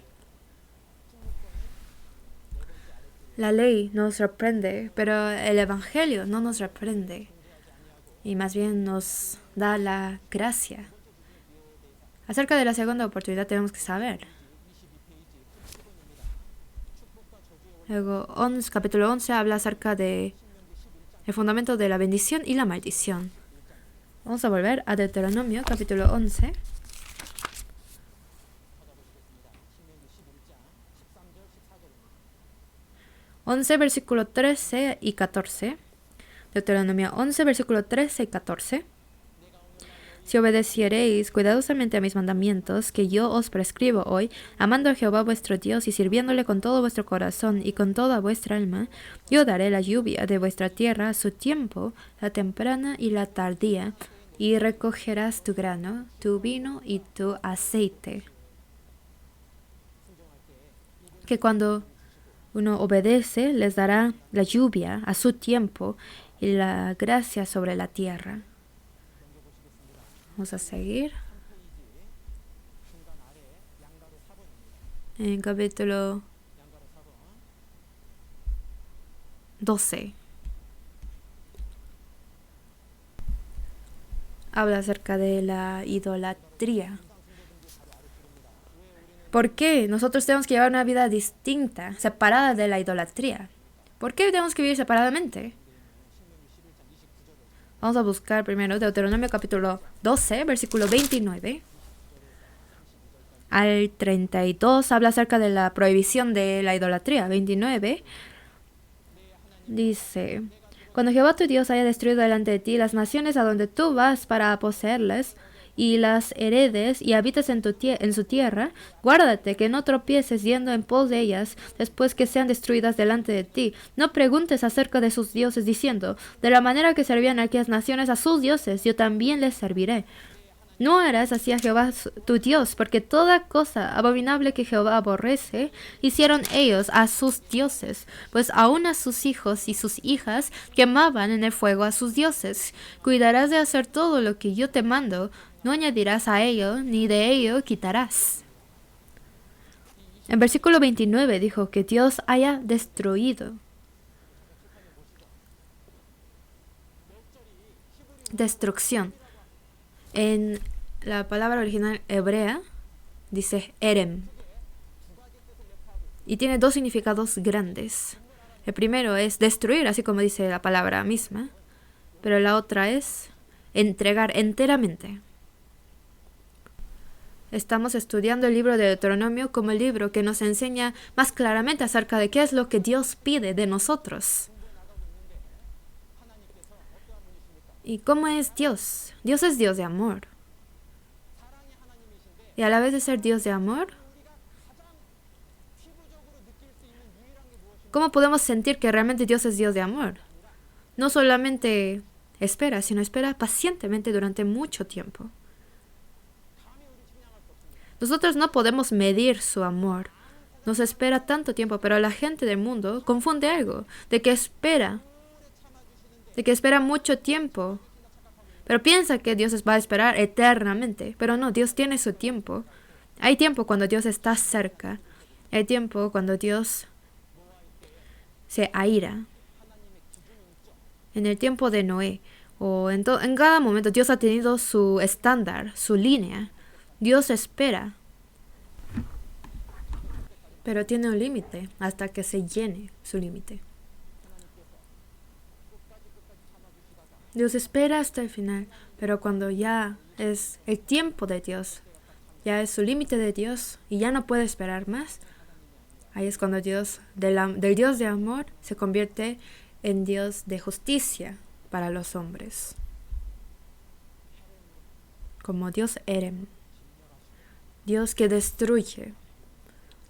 La ley nos reprende, pero el evangelio no nos reprende. Y más bien nos da la gracia. Acerca de la segunda oportunidad tenemos que saber. Luego, capítulo 11 habla acerca de el fundamento de la bendición y la maldición. Vamos a volver a Deuteronomio, capítulo 11. 11, versículo 13 y 14. Deuteronomio 11, versículo 13 y 14. Si obedeciereis cuidadosamente a mis mandamientos, que yo os prescribo hoy, amando a Jehová vuestro Dios y sirviéndole con todo vuestro corazón y con toda vuestra alma, yo daré la lluvia de vuestra tierra a su tiempo, la temprana y la tardía, y recogerás tu grano, tu vino y tu aceite. Que cuando uno obedece, les dará la lluvia a su tiempo y la gracia sobre la tierra. Vamos a seguir. En capítulo 12. Habla acerca de la idolatría. ¿Por qué nosotros tenemos que llevar una vida distinta, separada de la idolatría? ¿Por qué tenemos que vivir separadamente? Vamos a buscar primero Deuteronomio capítulo 12, versículo 29 al 32. Habla acerca de la prohibición de la idolatría. 29 dice: Cuando Jehová tu Dios haya destruido delante de ti las naciones a donde tú vas para poseerlas, y las heredes y habites en su tierra, guárdate que no tropieces yendo en pos de ellas después que sean destruidas delante de ti. No preguntes acerca de sus dioses diciendo, de la manera que servían aquellas naciones a sus dioses, yo también les serviré. No harás así a Jehová tu Dios, porque toda cosa abominable que Jehová aborrece, hicieron ellos a sus dioses, pues aun a sus hijos y sus hijas quemaban en el fuego a sus dioses. Cuidarás de hacer todo lo que yo te mando, no añadirás a ello, ni de ello quitarás. En versículo 29 dijo que Dios haya destruido. Destrucción. En la palabra original hebrea dice erem. Y tiene dos significados grandes. El primero es destruir, así como dice la palabra misma. Pero la otra es entregar enteramente. Estamos estudiando el libro de Deuteronomio como el libro que nos enseña más claramente acerca de qué es lo que Dios pide de nosotros. ¿Y cómo es Dios? Dios es Dios de amor. Y a la vez de ser Dios de amor, ¿cómo podemos sentir que realmente Dios es Dios de amor? No solamente espera, sino espera pacientemente durante mucho tiempo. Nosotros no podemos medir su amor. Nos espera tanto tiempo, pero la gente del mundo confunde algo, de que espera mucho tiempo. Pero piensa que Dios va a esperar eternamente. Pero no, Dios tiene su tiempo. Hay tiempo cuando Dios está cerca. Hay tiempo cuando Dios se aira. En el tiempo de Noé, o en cada momento, Dios ha tenido su estándar, su línea. Dios espera. Pero tiene un límite hasta que se llene su límite. Dios espera hasta el final, pero cuando ya es el tiempo de Dios, ya es su límite de Dios y ya no puede esperar más, ahí es cuando Dios, del Dios de amor, se convierte en Dios de justicia para los hombres. Como Dios Erem, Dios que destruye,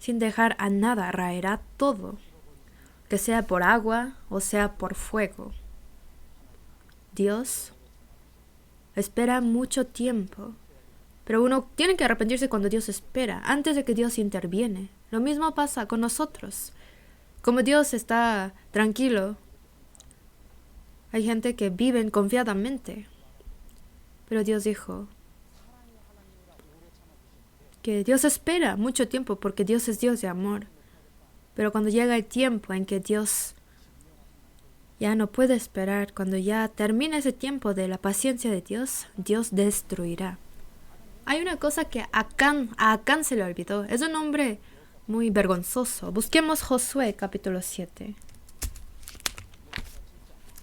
sin dejar a nada, raerá todo, que sea por agua o sea por fuego. Dios espera mucho tiempo, pero uno tiene que arrepentirse cuando Dios espera, antes de que Dios interviene. Lo mismo pasa con nosotros. Como Dios está tranquilo, hay gente que vive confiadamente, pero Dios dijo que Dios espera mucho tiempo porque Dios es Dios de amor. Pero cuando llega el tiempo en que Dios ya no puede esperar, cuando ya termina ese tiempo de la paciencia de Dios, Dios destruirá. Hay una cosa que a Acán se le olvidó. Es un hombre muy vergonzoso. Busquemos Josué capítulo 7.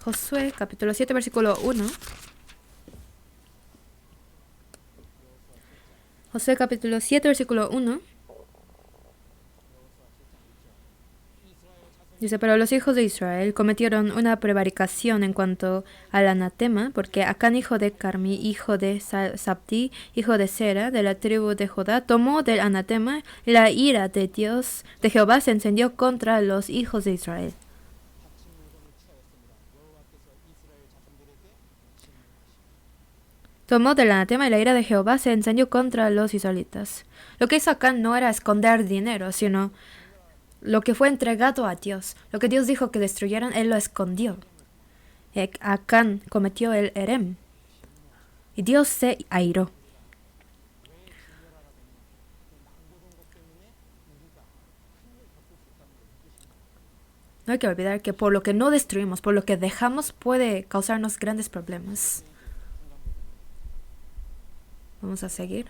Josué capítulo 7 versículo 1. Josué capítulo 7 versículo 1. Dice, pero los hijos de Israel cometieron una prevaricación en cuanto al anatema, porque Acán, hijo de Carmi, hijo de Sabdi, hijo de Sera, de la tribu de Judá, tomó del anatema, y la ira de Dios, de Jehová, se encendió contra los hijos de Israel. Tomó del anatema y la ira de Jehová se encendió contra los israelitas. Lo que hizo Acán no era esconder dinero, sino lo que fue entregado a Dios. Lo que Dios dijo que destruyeran, él lo escondió. Acán cometió el erem. Y Dios se airó. No hay que olvidar que por lo que no destruimos, por lo que dejamos, puede causarnos grandes problemas. Vamos a seguir.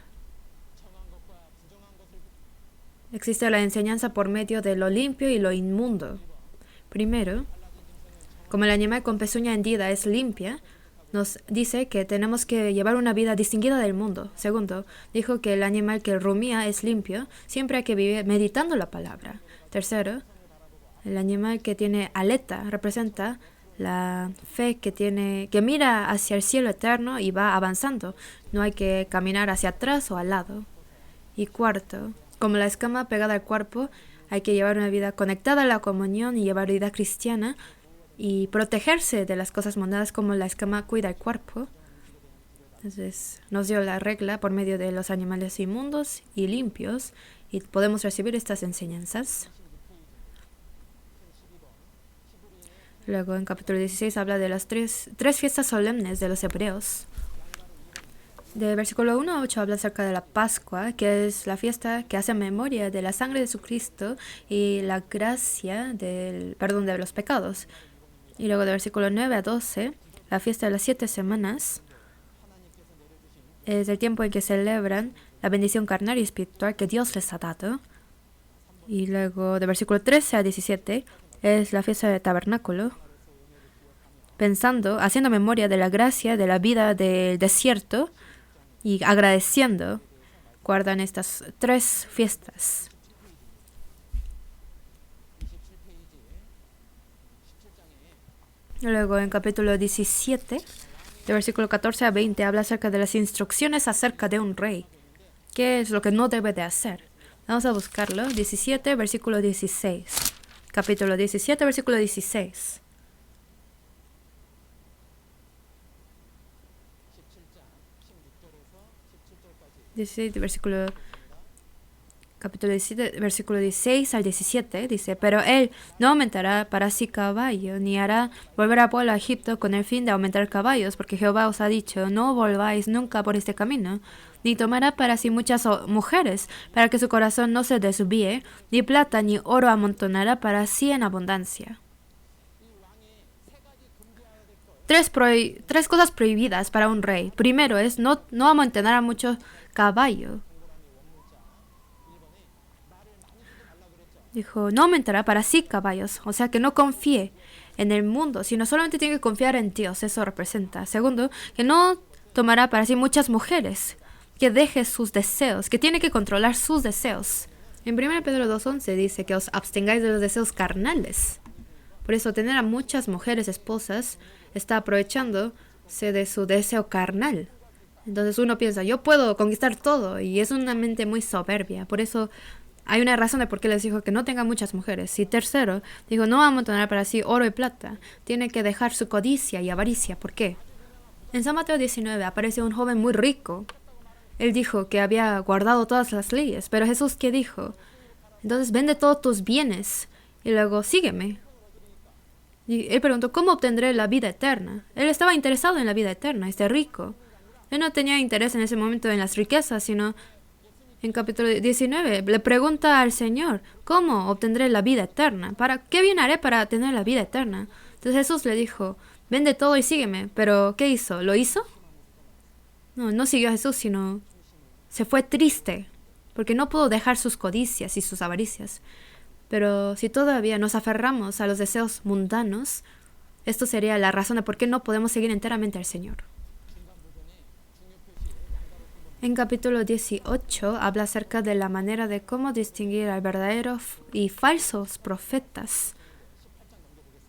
Existe la enseñanza por medio de lo limpio y lo inmundo. Primero, como el animal con pezuña hendida es limpia, nos dice que tenemos que llevar una vida distinguida del mundo. Segundo, dijo que el animal que rumía es limpio, siempre hay que vivir meditando la palabra. Tercero, el animal que tiene aleta representa la fe que mira hacia el cielo eterno y va avanzando. No hay que caminar hacia atrás o al lado. Y cuarto, como la escama pegada al cuerpo, hay que llevar una vida conectada a la comunión y llevar vida cristiana y protegerse de las cosas mundanas como la escama cuida el cuerpo. Entonces nos dio la regla por medio de los animales inmundos y limpios y podemos recibir estas enseñanzas. Luego en capítulo 16 habla de las tres fiestas solemnes de los hebreos. De versículo 1 a 8 habla acerca de la Pascua, que es la fiesta que hace memoria de la sangre de Jesucristo y la gracia del perdón de los pecados. Y luego de versículo 9 a 12, la fiesta de las 7 semanas es el tiempo en que celebran la bendición carnal y espiritual que Dios les ha dado. Y luego de versículo 13 a 17 es la fiesta del tabernáculo, pensando, haciendo memoria de la gracia de la vida del desierto y agradeciendo, guardan estas 3 fiestas. Luego en capítulo 17, de versículo 14 a 20, habla acerca de las instrucciones acerca de un rey. ¿Qué es lo que no debe de hacer? Vamos a buscarlo. 17, versículo 16. Capítulo 17, versículo 16. Capítulo 17, versículo 16 al 17, dice, pero él no aumentará para sí caballo, ni hará volver a pueblo a Egipto con el fin de aumentar caballos, porque Jehová os ha dicho, no volváis nunca por este camino, ni tomará para sí muchas mujeres, para que su corazón no se desvíe, ni plata ni oro amontonará para sí en abundancia. 3 cosas prohibidas para un rey. Primero es no amontonar a muchos caballos. Dijo, no aumentará para sí caballos, o sea que no confíe en el mundo, sino solamente tiene que confiar en Dios, eso representa. Segundo, que no tomará para sí muchas mujeres, que deje sus deseos, que tiene que controlar sus deseos. En 1 Pedro 2:11 dice que os abstengáis de los deseos carnales. Por eso tener a muchas mujeres esposas está aprovechándose de su deseo carnal. Entonces uno piensa, yo puedo conquistar todo, y es una mente muy soberbia. Por eso hay una razón de por qué les dijo que no tenga muchas mujeres. Y tercero, dijo, no va a amontonar para sí oro y plata. Tiene que dejar su codicia y avaricia. ¿Por qué? En San Mateo 19 aparece un joven muy rico. Él dijo que había guardado todas las leyes. Pero Jesús, ¿qué dijo? Entonces vende todos tus bienes y luego sígueme. Y él preguntó, ¿cómo obtendré la vida eterna? Él estaba interesado en la vida eterna, este rico. Él no tenía interés en ese momento en las riquezas, sino en capítulo 19 le pregunta al Señor, ¿cómo obtendré la vida eterna? ¿Qué bien haré para tener la vida eterna? Entonces Jesús le dijo, vende todo y sígueme. Pero ¿qué hizo? ¿Lo hizo? No siguió a Jesús, sino se fue triste, porque no pudo dejar sus codicias y sus avaricias. Pero si todavía nos aferramos a los deseos mundanos, esto sería la razón de por qué no podemos seguir enteramente al Señor. En capítulo 18 habla acerca de la manera de cómo distinguir al verdadero y falsos profetas.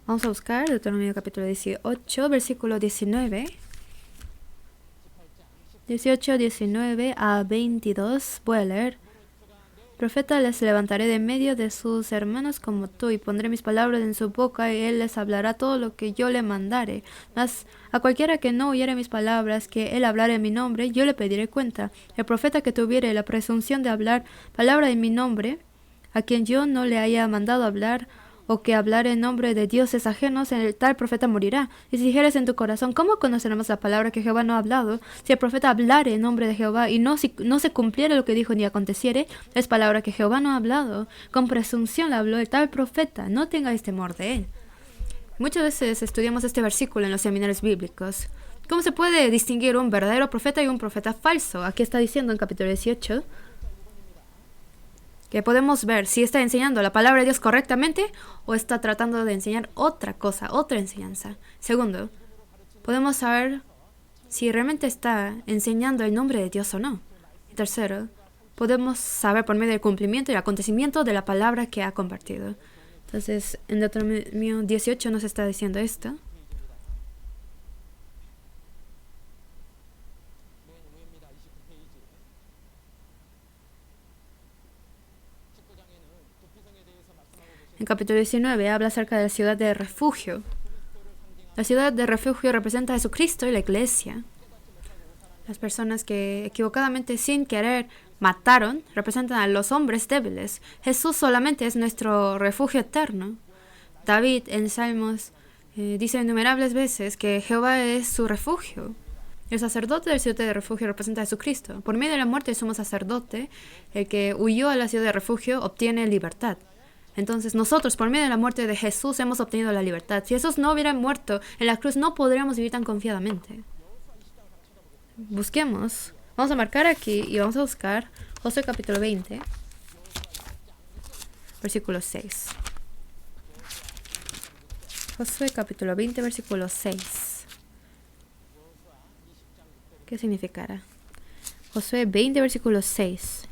Vamos a buscar Deuteronomio capítulo 18, versículo 19. 18, 19 a 22. Voy a leer. Profeta les levantaré de medio de sus hermanos como tú, y pondré mis palabras en su boca, y él les hablará todo lo que yo le mandare. Mas a cualquiera que no oyere mis palabras, que él hablare en mi nombre, yo le pediré cuenta. El profeta que tuviere la presunción de hablar palabra en mi nombre, a quien yo no le haya mandado hablar, o que hablare en nombre de dioses ajenos, el tal profeta morirá. Y si dijeres en tu corazón, ¿cómo conoceremos la palabra que Jehová no ha hablado? Si el profeta hablare en nombre de Jehová y no se cumpliere lo que dijo ni aconteciere, es palabra que Jehová no ha hablado. Con presunción le habló el tal profeta, no tengáis temor de él. Muchas veces estudiamos este versículo en los seminarios bíblicos. ¿Cómo se puede distinguir un verdadero profeta y un profeta falso? Aquí está diciendo en capítulo 18 que podemos ver si está enseñando la palabra de Dios correctamente o está tratando de enseñar otra cosa, otra enseñanza. Segundo, podemos saber si realmente está enseñando el nombre de Dios o no. Y tercero, podemos saber por medio del cumplimiento y el acontecimiento de la palabra que ha compartido. Entonces, en Deuteronomio 18 nos está diciendo esto. En capítulo 19 habla acerca de la ciudad de refugio. La ciudad de refugio representa a Jesucristo y la iglesia. Las personas que equivocadamente, sin querer, mataron, representan a los hombres débiles. Jesús solamente es nuestro refugio eterno. David en Salmos dice innumerables veces que Jehová es su refugio. El sacerdote del ciudad de refugio representa a Jesucristo. Por medio de la muerte del sumo sacerdote, el que huyó a la ciudad de refugio obtiene libertad. Entonces nosotros, por medio de la muerte de Jesús, hemos obtenido la libertad. Si Jesús no hubiera muerto en la cruz, no podríamos vivir tan confiadamente. Busquemos. Vamos a marcar aquí y vamos a buscar Josué capítulo 20, versículo 6. Josué capítulo 20, versículo 6. ¿Qué significará? Josué 20, versículo 6.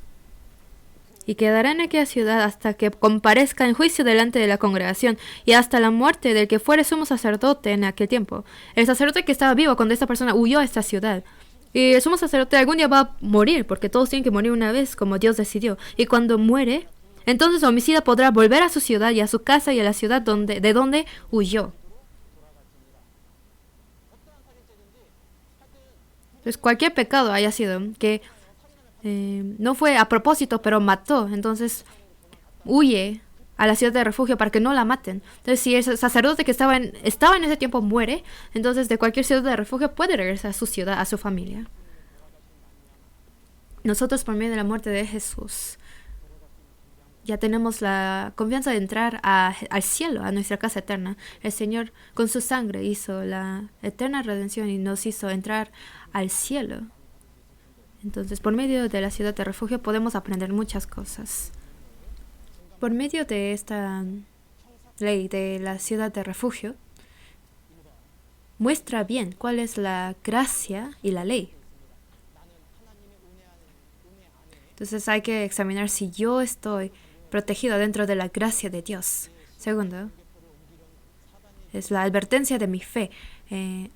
Y quedará en aquella ciudad hasta que comparezca en juicio delante de la congregación y hasta la muerte del que fuere sumo sacerdote en aquel tiempo. El sacerdote que estaba vivo cuando esta persona huyó a esta ciudad. Y el sumo sacerdote algún día va a morir, porque todos tienen que morir una vez como Dios decidió. Y cuando muere, entonces el homicida podrá volver a su ciudad y a su casa y a la ciudad de donde huyó. Entonces cualquier pecado haya sido que no fue a propósito, pero mató, entonces huye a la ciudad de refugio para que no la maten. Entonces, si el sacerdote que estaba en ese tiempo muere, entonces de cualquier ciudad de refugio puede regresar a su ciudad, a su familia. Nosotros, por medio de la muerte de Jesús, ya tenemos la confianza de entrar al cielo, a nuestra casa eterna. El Señor con su sangre hizo la eterna redención y nos hizo entrar al cielo. Entonces, por medio de la ciudad de refugio podemos aprender muchas cosas. Por medio de esta ley de la ciudad de refugio, muestra bien cuál es la gracia y la ley. Entonces hay que examinar si yo estoy protegido dentro de la gracia de Dios. Segundo, es la advertencia de mi fe.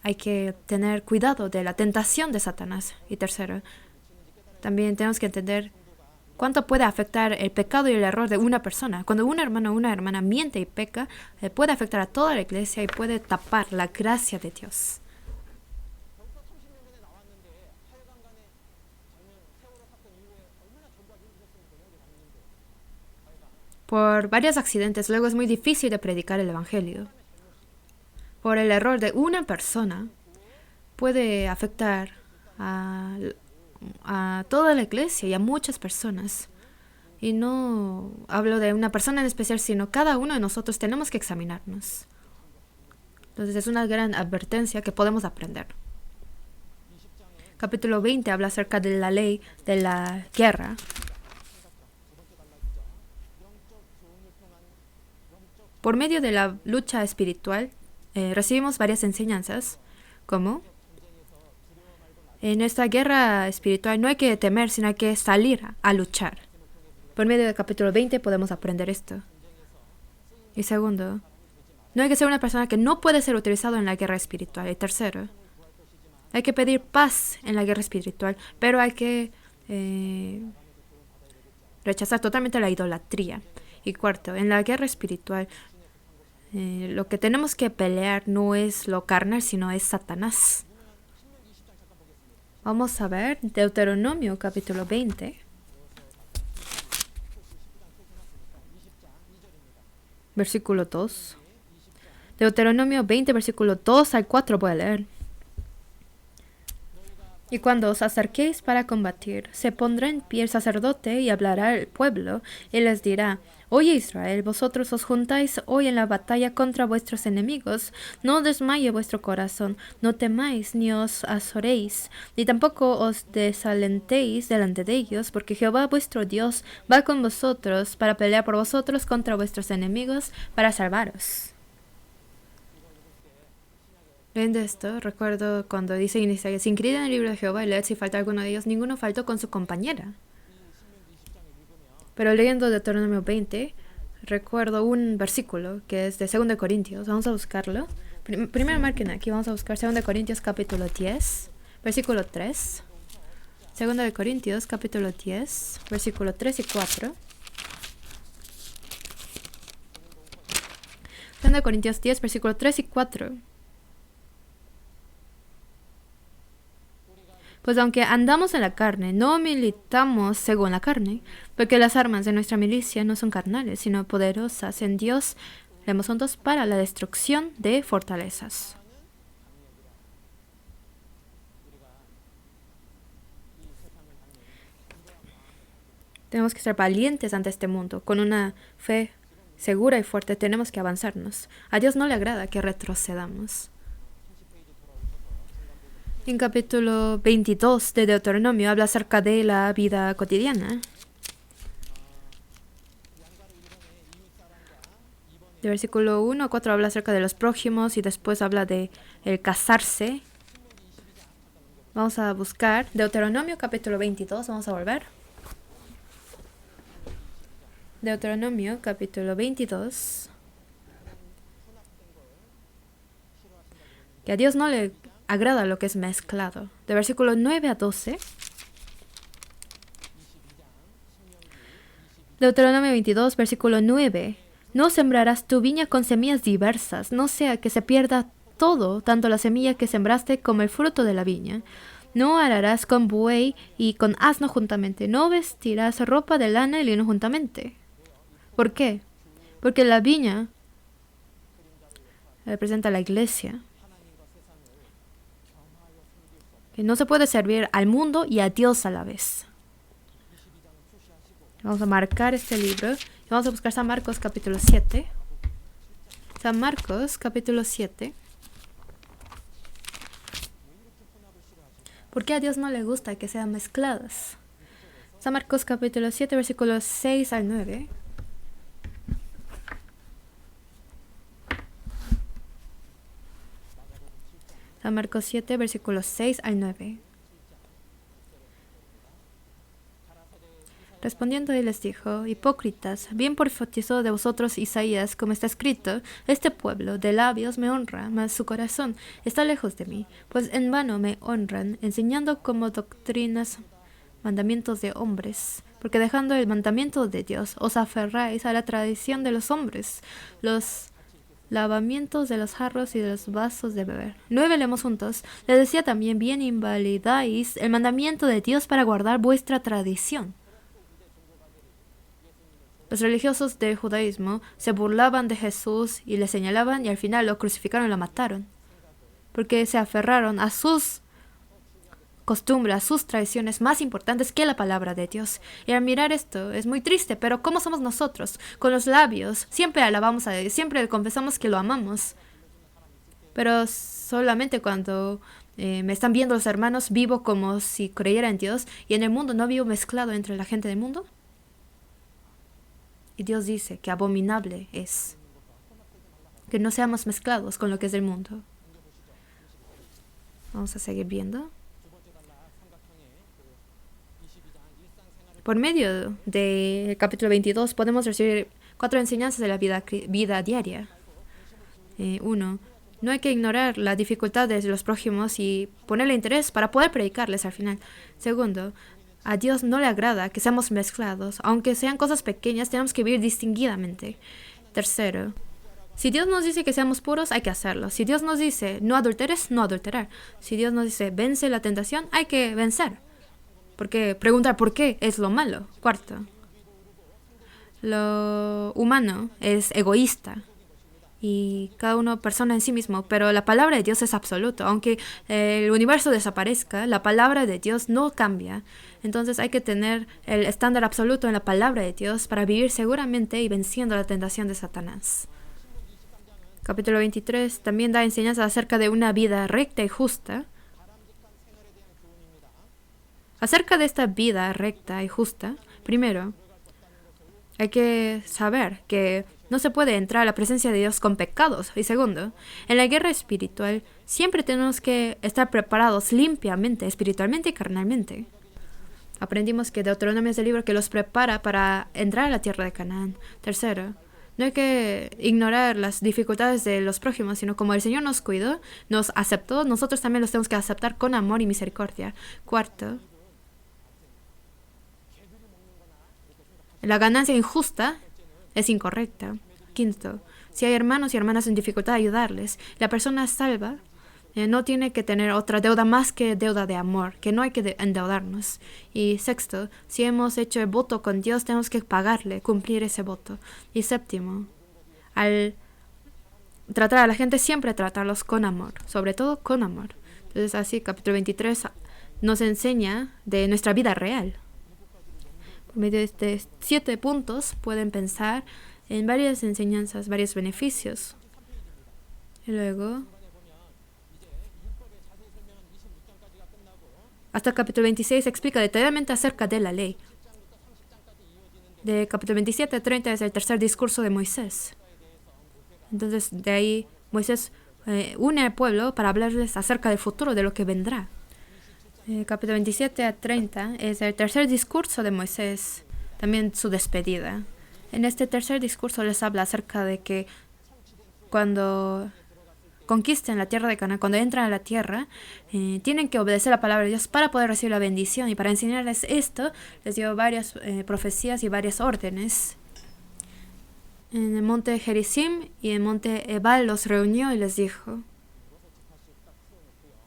Hay que tener cuidado de la tentación de Satanás. Y tercero, también tenemos que entender cuánto puede afectar el pecado y el error de una persona. Cuando un hermano o una hermana miente y peca, puede afectar a toda la iglesia y puede tapar la gracia de Dios. Por varios accidentes, luego es muy difícil de predicar el evangelio. Por el error de una persona, puede afectar a toda la iglesia y a muchas personas. Y no hablo de una persona en especial, sino cada uno de nosotros tenemos que examinarnos. Entonces es una gran advertencia que podemos aprender. Capítulo 20 habla acerca de la ley de la guerra. Por medio de la lucha espiritual, recibimos varias enseñanzas, como en esta guerra espiritual no hay que temer, sino hay que salir a luchar. Por medio del capítulo 20 podemos aprender esto. Y segundo, no hay que ser una persona que no puede ser utilizado en la guerra espiritual. Y tercero, hay que pedir paz en la guerra espiritual, pero hay que rechazar totalmente la idolatría. Y cuarto, en la guerra espiritual, lo que tenemos que pelear no es lo carnal, sino es Satanás. Vamos a ver Deuteronomio capítulo 20. Versículo 2. Deuteronomio 20, versículo 2 al 4 voy a leer. Y cuando os acerquéis para combatir, se pondrá en pie el sacerdote y hablará al pueblo, y les dirá: Oye Israel, vosotros os juntáis hoy en la batalla contra vuestros enemigos. No desmaye vuestro corazón, no temáis ni os azoréis, ni tampoco os desalentéis delante de ellos, porque Jehová vuestro Dios va con vosotros para pelear por vosotros contra vuestros enemigos, para salvaros. Leyendo esto, recuerdo cuando dice en Isaías: inscribid en el libro de Jehová y leed si falta alguno de ellos. Ninguno faltó con su compañera. Pero leyendo Deuteronomio 20, recuerdo un versículo que es de 2 Corintios. Vamos a buscarlo. Primero marquen aquí, vamos a buscar 2 Corintios capítulo 10, versículo 3. 2 Corintios capítulo 10, versículo 3 y 4. 2 Corintios 10, versículo 3 y 4. Pues aunque andamos en la carne, no militamos según la carne, porque las armas de nuestra milicia no son carnales, sino poderosas en Dios, leemos juntos, para la destrucción de fortalezas. Tenemos que ser valientes ante este mundo. Con una fe segura y fuerte tenemos que avanzarnos. A Dios no le agrada que retrocedamos. En capítulo 22 de Deuteronomio habla acerca de la vida cotidiana. De versículo 1 a 4 habla acerca de los prójimos y después habla de el casarse. Vamos a buscar Deuteronomio capítulo 22, vamos a volver. Deuteronomio capítulo 22. Que a Dios no le agrada lo que es mezclado. De versículo 9 a 12. Deuteronomio 22, versículo 9. No sembrarás tu viña con semillas diversas, no sea que se pierda todo, tanto la semilla que sembraste como el fruto de la viña. No ararás con buey y con asno juntamente, no vestirás ropa de lana y lino juntamente. ¿Por qué? Porque la viña representa a la iglesia. Que no se puede servir al mundo y a Dios a la vez. Vamos a marcar este libro. Vamos a buscar San Marcos capítulo 7. San Marcos capítulo 7. ¿Por qué a Dios no le gusta que sean mezcladas? San Marcos capítulo 7, versículos 6 al 9. San Marcos 7, versículos 6 al 9. Respondiendo él les dijo: Hipócritas, bien profetizó de vosotros Isaías, como está escrito: Este pueblo de labios me honra, mas su corazón está lejos de mí, pues en vano me honran, enseñando como doctrinas mandamientos de hombres, porque dejando el mandamiento de Dios, os aferráis a la tradición de los hombres, los lavamientos de los jarros y de los vasos de beber. 9 leemos juntos. Les decía también: bien invalidáis el mandamiento de Dios para guardar vuestra tradición. Los religiosos del judaísmo se burlaban de Jesús y le señalaban, y al final lo crucificaron y lo mataron, porque se aferraron a sus costumbres, a sus tradiciones más importantes que la palabra de Dios. Y al mirar esto es muy triste, pero ¿cómo somos nosotros? Con los labios siempre alabamos a Dios, siempre confesamos que lo amamos, pero solamente cuando me están viendo los hermanos vivo como si creyera en Dios, y en el mundo no vivo mezclado entre la gente del mundo. Y Dios dice que abominable es que no seamos mezclados con lo que es del mundo. Vamos a seguir viendo. Por medio del capítulo 22 podemos recibir 4 enseñanzas de la vida diaria. 1. No hay que ignorar las dificultades de los prójimos y ponerle interés para poder predicarles al final. 2. A Dios no le agrada que seamos mezclados. Aunque sean cosas pequeñas, tenemos que vivir distinguidamente. 3. Si Dios nos dice que seamos puros, hay que hacerlo. Si Dios nos dice no adulteres, no adulterar. Si Dios nos dice vence la tentación, hay que vencer. Porque preguntar por qué es lo malo. 4. Lo humano es egoísta y cada uno persona en sí mismo, pero la palabra de Dios es absoluto. Aunque el universo desaparezca, la palabra de Dios no cambia. Entonces hay que tener el estándar absoluto en la palabra de Dios para vivir seguramente y venciendo la tentación de Satanás. Capítulo 23 también da enseñanza acerca de una vida recta y justa. Acerca de esta vida recta y justa, primero, hay que saber que no se puede entrar a la presencia de Dios con pecados. Y segundo, en la guerra espiritual siempre tenemos que estar preparados limpiamente, espiritualmente y carnalmente. Aprendimos que Deuteronomio es el libro que los prepara para entrar a la tierra de Canaán. Tercero, no hay que ignorar las dificultades de los prójimos, sino como el Señor nos cuidó, nos aceptó, nosotros también los tenemos que aceptar con amor y misericordia. Cuarto, la ganancia injusta es incorrecta. Quinto, si hay hermanos y hermanas en dificultad, ayudarles. La persona salva no tiene que tener otra deuda más que deuda de amor, que no hay que endeudarnos. Y sexto, si hemos hecho el voto con Dios, tenemos que pagarle, cumplir ese voto. Y séptimo, al tratar a la gente, siempre tratarlos con amor, sobre todo con amor. Entonces así, capítulo 23 nos enseña de nuestra vida real. Por medio de estos 7 puntos pueden pensar en varias enseñanzas, varios beneficios. Y luego, hasta el capítulo 26 explica detalladamente acerca de la ley. De capítulo 27 a 30 es el tercer discurso de Moisés. Entonces, de ahí Moisés une al pueblo para hablarles acerca del futuro, de lo que vendrá. Capítulo 27 a 30 es el tercer discurso de Moisés, también su despedida. En este tercer discurso les habla acerca de que cuando conquisten la tierra de Canaán, cuando entran a la tierra, tienen que obedecer la palabra de Dios para poder recibir la bendición. Y para enseñarles esto, les dio varias profecías y varias órdenes. En el monte Gerizim y en el monte Ebal los reunió y les dijo,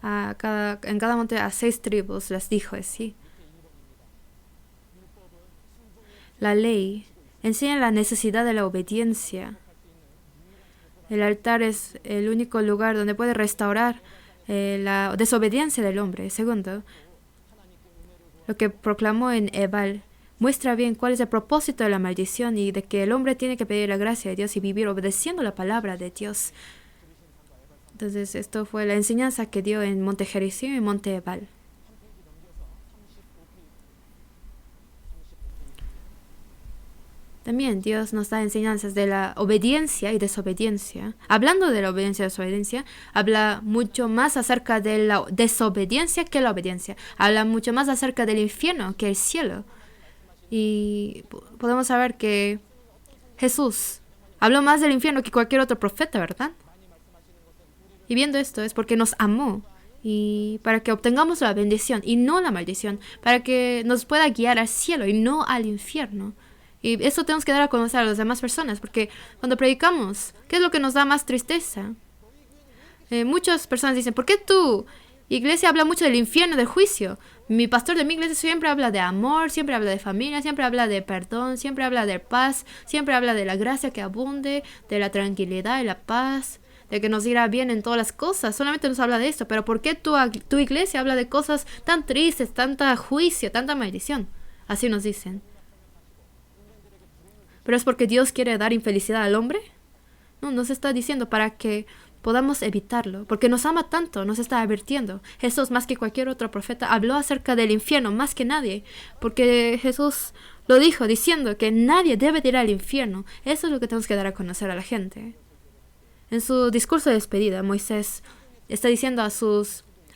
en cada monte a 6 tribus les dijo así. La ley enseña la necesidad de la obediencia. El altar es el único lugar donde puede restaurar la desobediencia del hombre. Segundo, lo que proclamó en Ebal muestra bien cuál es el propósito de la maldición y de que el hombre tiene que pedir la gracia de Dios y vivir obedeciendo la palabra de Dios. Entonces, esto fue la enseñanza que dio en Monte Gerizim y Monte Ebal. También Dios nos da enseñanzas de la obediencia y desobediencia. Hablando de la obediencia y desobediencia, habla mucho más acerca de la desobediencia que la obediencia. Habla mucho más acerca del infierno que el cielo. Y podemos saber que Jesús habló más del infierno que cualquier otro profeta, ¿verdad? Y viendo esto es porque nos amó y para que obtengamos la bendición y no la maldición, para que nos pueda guiar al cielo y no al infierno. Y eso tenemos que dar a conocer a las demás personas, porque cuando predicamos, ¿qué es lo que nos da más tristeza? Muchas personas dicen, ¿por qué tu iglesia habla mucho del infierno, del juicio? Mi pastor de mi iglesia siempre habla de amor, siempre habla de familia, siempre habla de perdón, siempre habla de paz, siempre habla de la gracia que abunde, de la tranquilidad y la paz, de que nos irá bien en todas las cosas. Solamente nos habla de esto, pero ¿por qué tu iglesia habla de cosas tan tristes, tanta juicio, tanta maldición? Así nos dicen. ¿Pero es porque Dios quiere dar infelicidad al hombre? No, nos está diciendo para que podamos evitarlo, porque nos ama tanto, nos está advirtiendo. Jesús, más que cualquier otro profeta, habló acerca del infierno, más que nadie, porque Jesús lo dijo diciendo que nadie debe ir al infierno. Eso es lo que tenemos que dar a conocer a la gente. En su discurso de despedida, Moisés está diciendo a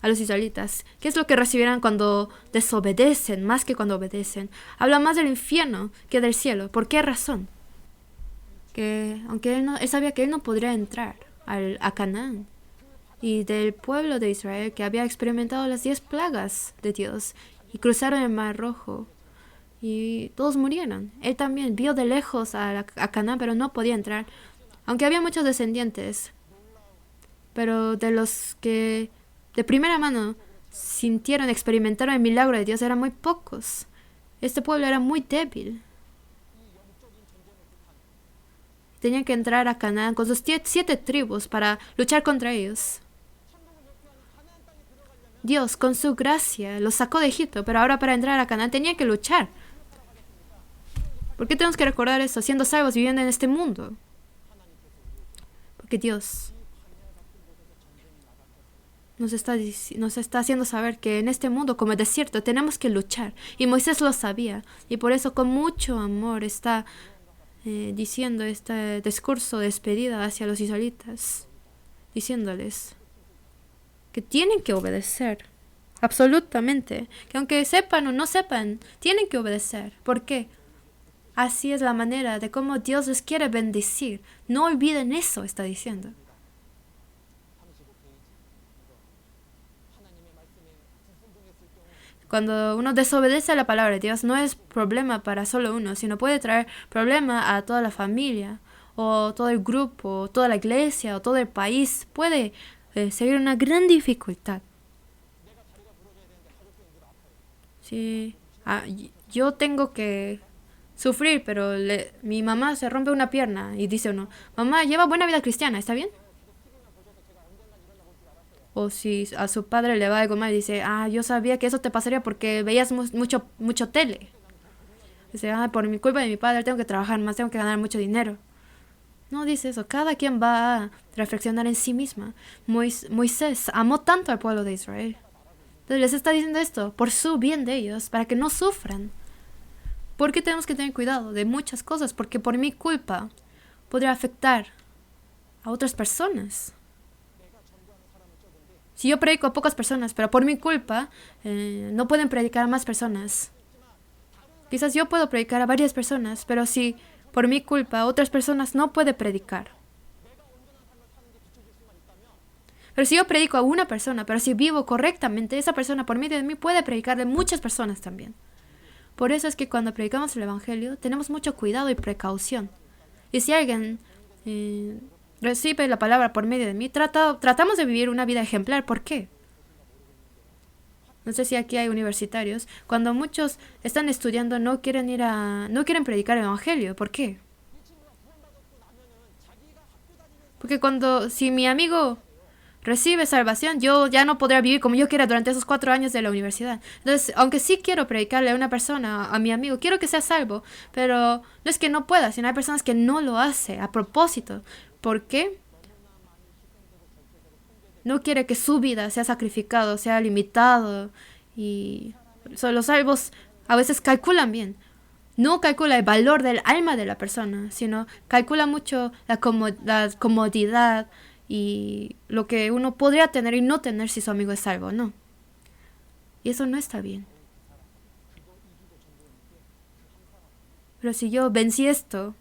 los israelitas qué es lo que recibirán cuando desobedecen más que cuando obedecen. Habla más del infierno que del cielo. ¿Por qué razón? Que aunque él sabía que él no podría entrar a Canaán, y del pueblo de Israel que había experimentado las 10 plagas de Dios y cruzaron el Mar Rojo y todos murieron. Él también vio de lejos a Canaán, pero no podía entrar, aunque había muchos descendientes. Pero de los que de primera mano sintieron, experimentaron el milagro de Dios, eran muy pocos. Este pueblo era muy débil. Tenían que entrar a Canaán con sus 7 tribus para luchar contra ellos. Dios, con su gracia, los sacó de Egipto, pero ahora para entrar a Canaán tenían que luchar. ¿Por qué tenemos que recordar eso, siendo salvos, viviendo en este mundo? Porque Dios nos está haciendo saber que en este mundo, como el desierto, tenemos que luchar. Y Moisés lo sabía. Y por eso, con mucho amor, está diciendo este discurso de despedida hacia los israelitas, diciéndoles que tienen que obedecer, absolutamente, que aunque sepan o no sepan, tienen que obedecer. ¿Por qué? Así es la manera de cómo Dios les quiere bendecir. No olviden eso, está diciendo. Cuando uno desobedece a la palabra de Dios, no es problema para solo uno, sino puede traer problema a toda la familia, o todo el grupo, o toda la iglesia, o todo el país. Puede ser una gran dificultad. Sí, yo tengo que sufrir, pero mi mamá se rompe una pierna y dice uno, mamá, lleva buena vida cristiana, ¿está bien? O si a su padre le va algo mal y dice, yo sabía que eso te pasaría porque veías mucho tele. Dice, por mi culpa de mi padre tengo que trabajar más, tengo que ganar mucho dinero. No dice eso. Cada quien va a reflexionar en sí misma. Moisés amó tanto al pueblo de Israel. Entonces les está diciendo esto por su bien de ellos, para que no sufran. Porque tenemos que tener cuidado de muchas cosas, porque por mi culpa podría afectar a otras personas. Si yo predico a pocas personas, pero por mi culpa no pueden predicar a más personas. Quizás yo puedo predicar a varias personas, pero si por mi culpa otras personas no pueden predicar. Pero si yo predico a una persona, pero si vivo correctamente, esa persona por medio de mí puede predicar de muchas personas también. Por eso es que cuando predicamos el Evangelio tenemos mucho cuidado y precaución. Y si alguien recibe la palabra por medio de mí, tratamos de vivir una vida ejemplar. ¿Por qué? No sé si aquí hay universitarios. Cuando muchos están estudiando no quieren predicar el Evangelio. ¿Por qué? Porque si mi amigo recibe salvación, yo ya no podré vivir como yo quiera durante esos 4 años de la universidad. Entonces, aunque sí quiero predicarle a una persona, a mi amigo, quiero que sea salvo, pero no es que no pueda, sino hay personas que no lo hacen a propósito. ¿Por qué? No quiere que su vida sea sacrificado, sea limitado. Y los salvos a veces calculan bien. No calcula el valor del alma de la persona, sino calcula mucho la comodidad y lo que uno podría tener y no tener si su amigo es salvo, no. Y eso no está bien. Pero si yo vencí esto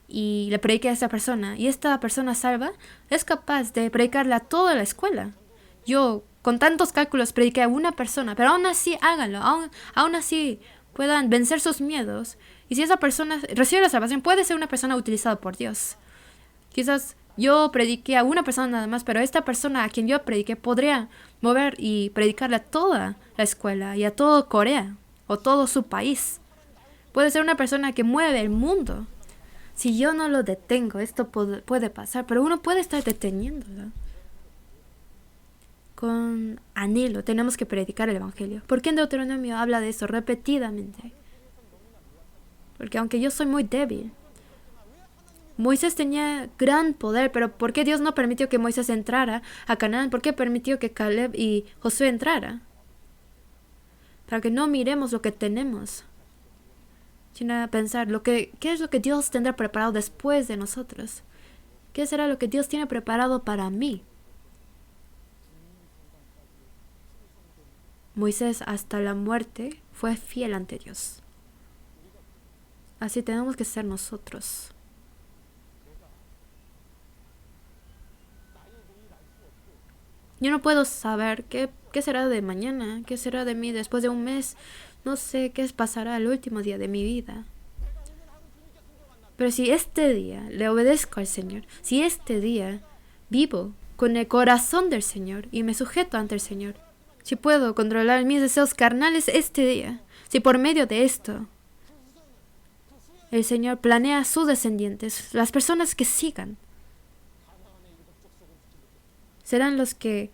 y le prediqué a esta persona y esta persona salva, es capaz de predicarle a toda la escuela. Yo con tantos cálculos prediqué a una persona, pero aún así háganlo, aún así puedan vencer sus miedos. Y si esa persona recibe la salvación, puede ser una persona utilizada por Dios. Quizás yo prediqué a una persona nada más, pero esta persona a quien yo prediqué podría mover y predicarle a toda la escuela y a todo Corea o todo su país. Puede ser una persona que mueve el mundo. Si yo no lo detengo, esto puede pasar, pero uno puede estar deteniéndolo. Con anhelo tenemos que predicar el Evangelio. ¿Por qué en Deuteronomio habla de eso repetidamente? Porque aunque yo soy muy débil, Moisés tenía gran poder, pero ¿por qué Dios no permitió que Moisés entrara a Canaán? ¿Por qué permitió que Caleb y Josué entraran? Para que no miremos lo que tenemos, sino a pensar qué es lo que Dios tendrá preparado después de nosotros. ¿Qué será lo que Dios tiene preparado para mí? Moisés hasta la muerte fue fiel ante Dios. Así tenemos que ser nosotros. Yo no puedo saber qué será de mañana, qué será de mí después de un mes. No sé qué pasará el último día de mi vida. Pero si este día le obedezco al Señor, si este día vivo con el corazón del Señor y me sujeto ante el Señor, si puedo controlar mis deseos carnales este día, si por medio de esto el Señor planea a sus descendientes, las personas que sigan, serán los que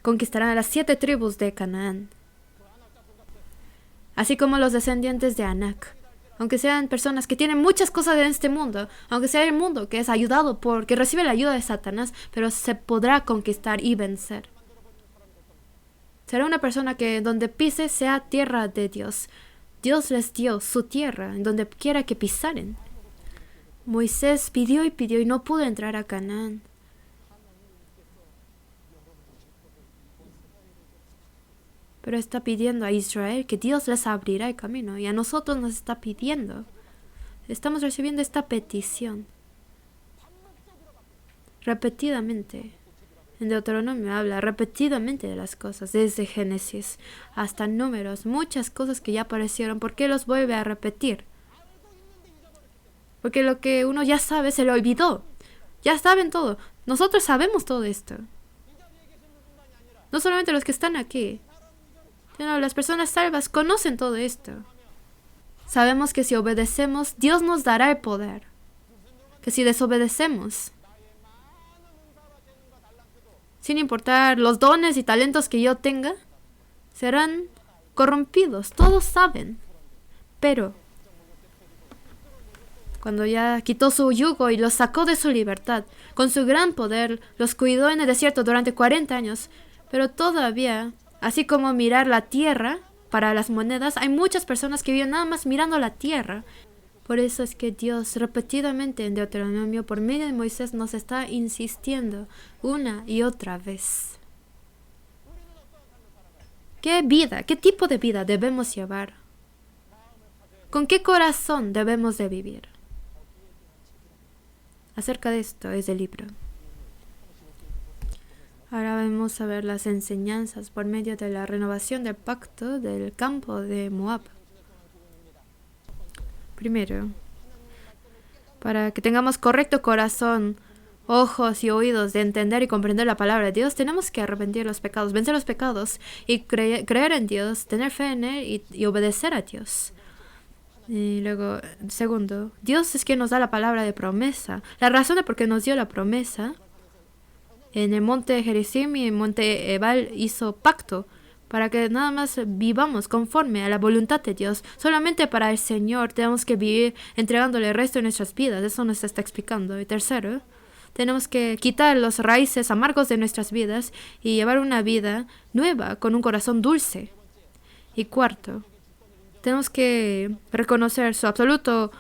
conquistarán a las 7 tribus de Canaán, así como los descendientes de Anac. Aunque sean personas que tienen muchas cosas en este mundo, aunque sea el mundo que es ayudado que recibe la ayuda de Satanás, pero se podrá conquistar y vencer. Será una persona que donde pise sea tierra de Dios. Dios les dio su tierra en donde quiera que pisaren. Moisés pidió y no pudo entrar a Canaán. Pero está pidiendo a Israel que Dios les abrirá el camino. Y a nosotros nos está pidiendo. Estamos recibiendo esta petición. Repetidamente. En Deuteronomio habla repetidamente de las cosas. Desde Génesis hasta Números. Muchas cosas que ya aparecieron. ¿Por qué los vuelve a repetir? Porque lo que uno ya sabe se le olvidó. Ya saben todo. Nosotros sabemos todo esto. No solamente los que están aquí. No, las personas salvas conocen todo esto. Sabemos que si obedecemos, Dios nos dará el poder. Que si desobedecemos, sin importar los dones y talentos que yo tenga, serán corrompidos. Todos saben. Pero cuando ya quitó su yugo y los sacó de su libertad. Con su gran poder los cuidó en el desierto durante 40 años. Pero todavía, así como mirar la tierra para las monedas, hay muchas personas que viven nada más mirando la tierra. Por eso es que Dios repetidamente en Deuteronomio por medio de Moisés nos está insistiendo una y otra vez. ¿Qué vida, qué tipo de vida debemos llevar? ¿Con qué corazón debemos de vivir? Acerca de esto es el libro. Ahora vamos a ver las enseñanzas por medio de la renovación del pacto del campo de Moab. Primero, para que tengamos correcto corazón, ojos y oídos de entender y comprender la palabra de Dios, tenemos que arrepentir los pecados, vencer los pecados y creer en Dios, tener fe en Él y obedecer a Dios. Y luego, segundo, Dios es quien nos da la palabra de promesa. La razón de por qué nos dio la promesa, en el monte Gerizim y en el monte Ebal hizo pacto para que nada más vivamos conforme a la voluntad de Dios. Solamente para el Señor tenemos que vivir entregándole el resto de nuestras vidas. Eso nos está explicando. Y tercero, tenemos que quitar los raíces amargos de nuestras vidas y llevar una vida nueva con un corazón dulce. Y cuarto, tenemos que reconocer su absoluta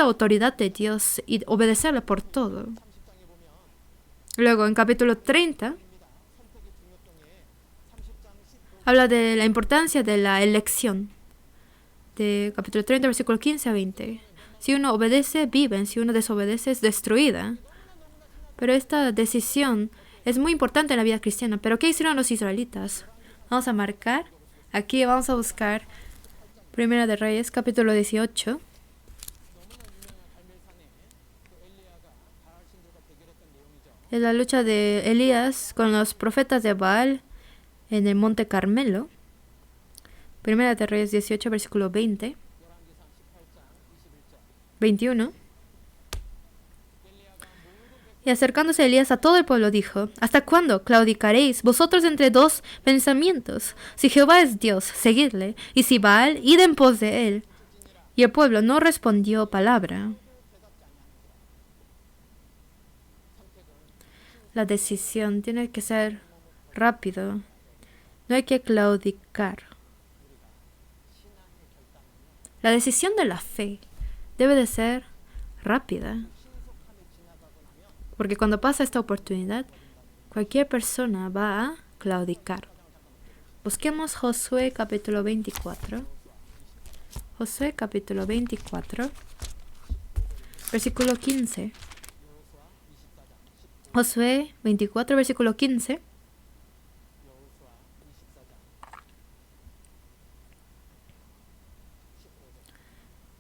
autoridad de Dios y obedecerla por todo. Luego, en capítulo 30, habla de la importancia de la elección. De capítulo 30, versículo 15 a 20. Si uno obedece, viven. Si uno desobedece, es destruida. Pero esta decisión es muy importante en la vida cristiana. ¿Pero qué hicieron los israelitas? Vamos a marcar. Aquí vamos a buscar Primera de Reyes, capítulo 18. Es la lucha de Elías con los profetas de Baal en el monte Carmelo. Primera de Reyes 18, versículo 20. 21. Y acercándose Elías a todo el pueblo dijo: ¿Hasta cuándo claudicaréis vosotros entre dos pensamientos? Si Jehová es Dios, seguidle, y si Baal, id en pos de él. Y el pueblo no respondió palabra. La decisión tiene que ser rápido. No hay que claudicar. La decisión de la fe debe de ser rápida. Porque cuando pasa esta oportunidad, cualquier persona va a claudicar. Busquemos Josué capítulo 24. Josué capítulo 24, versículo 15. Josué 24, versículo 15.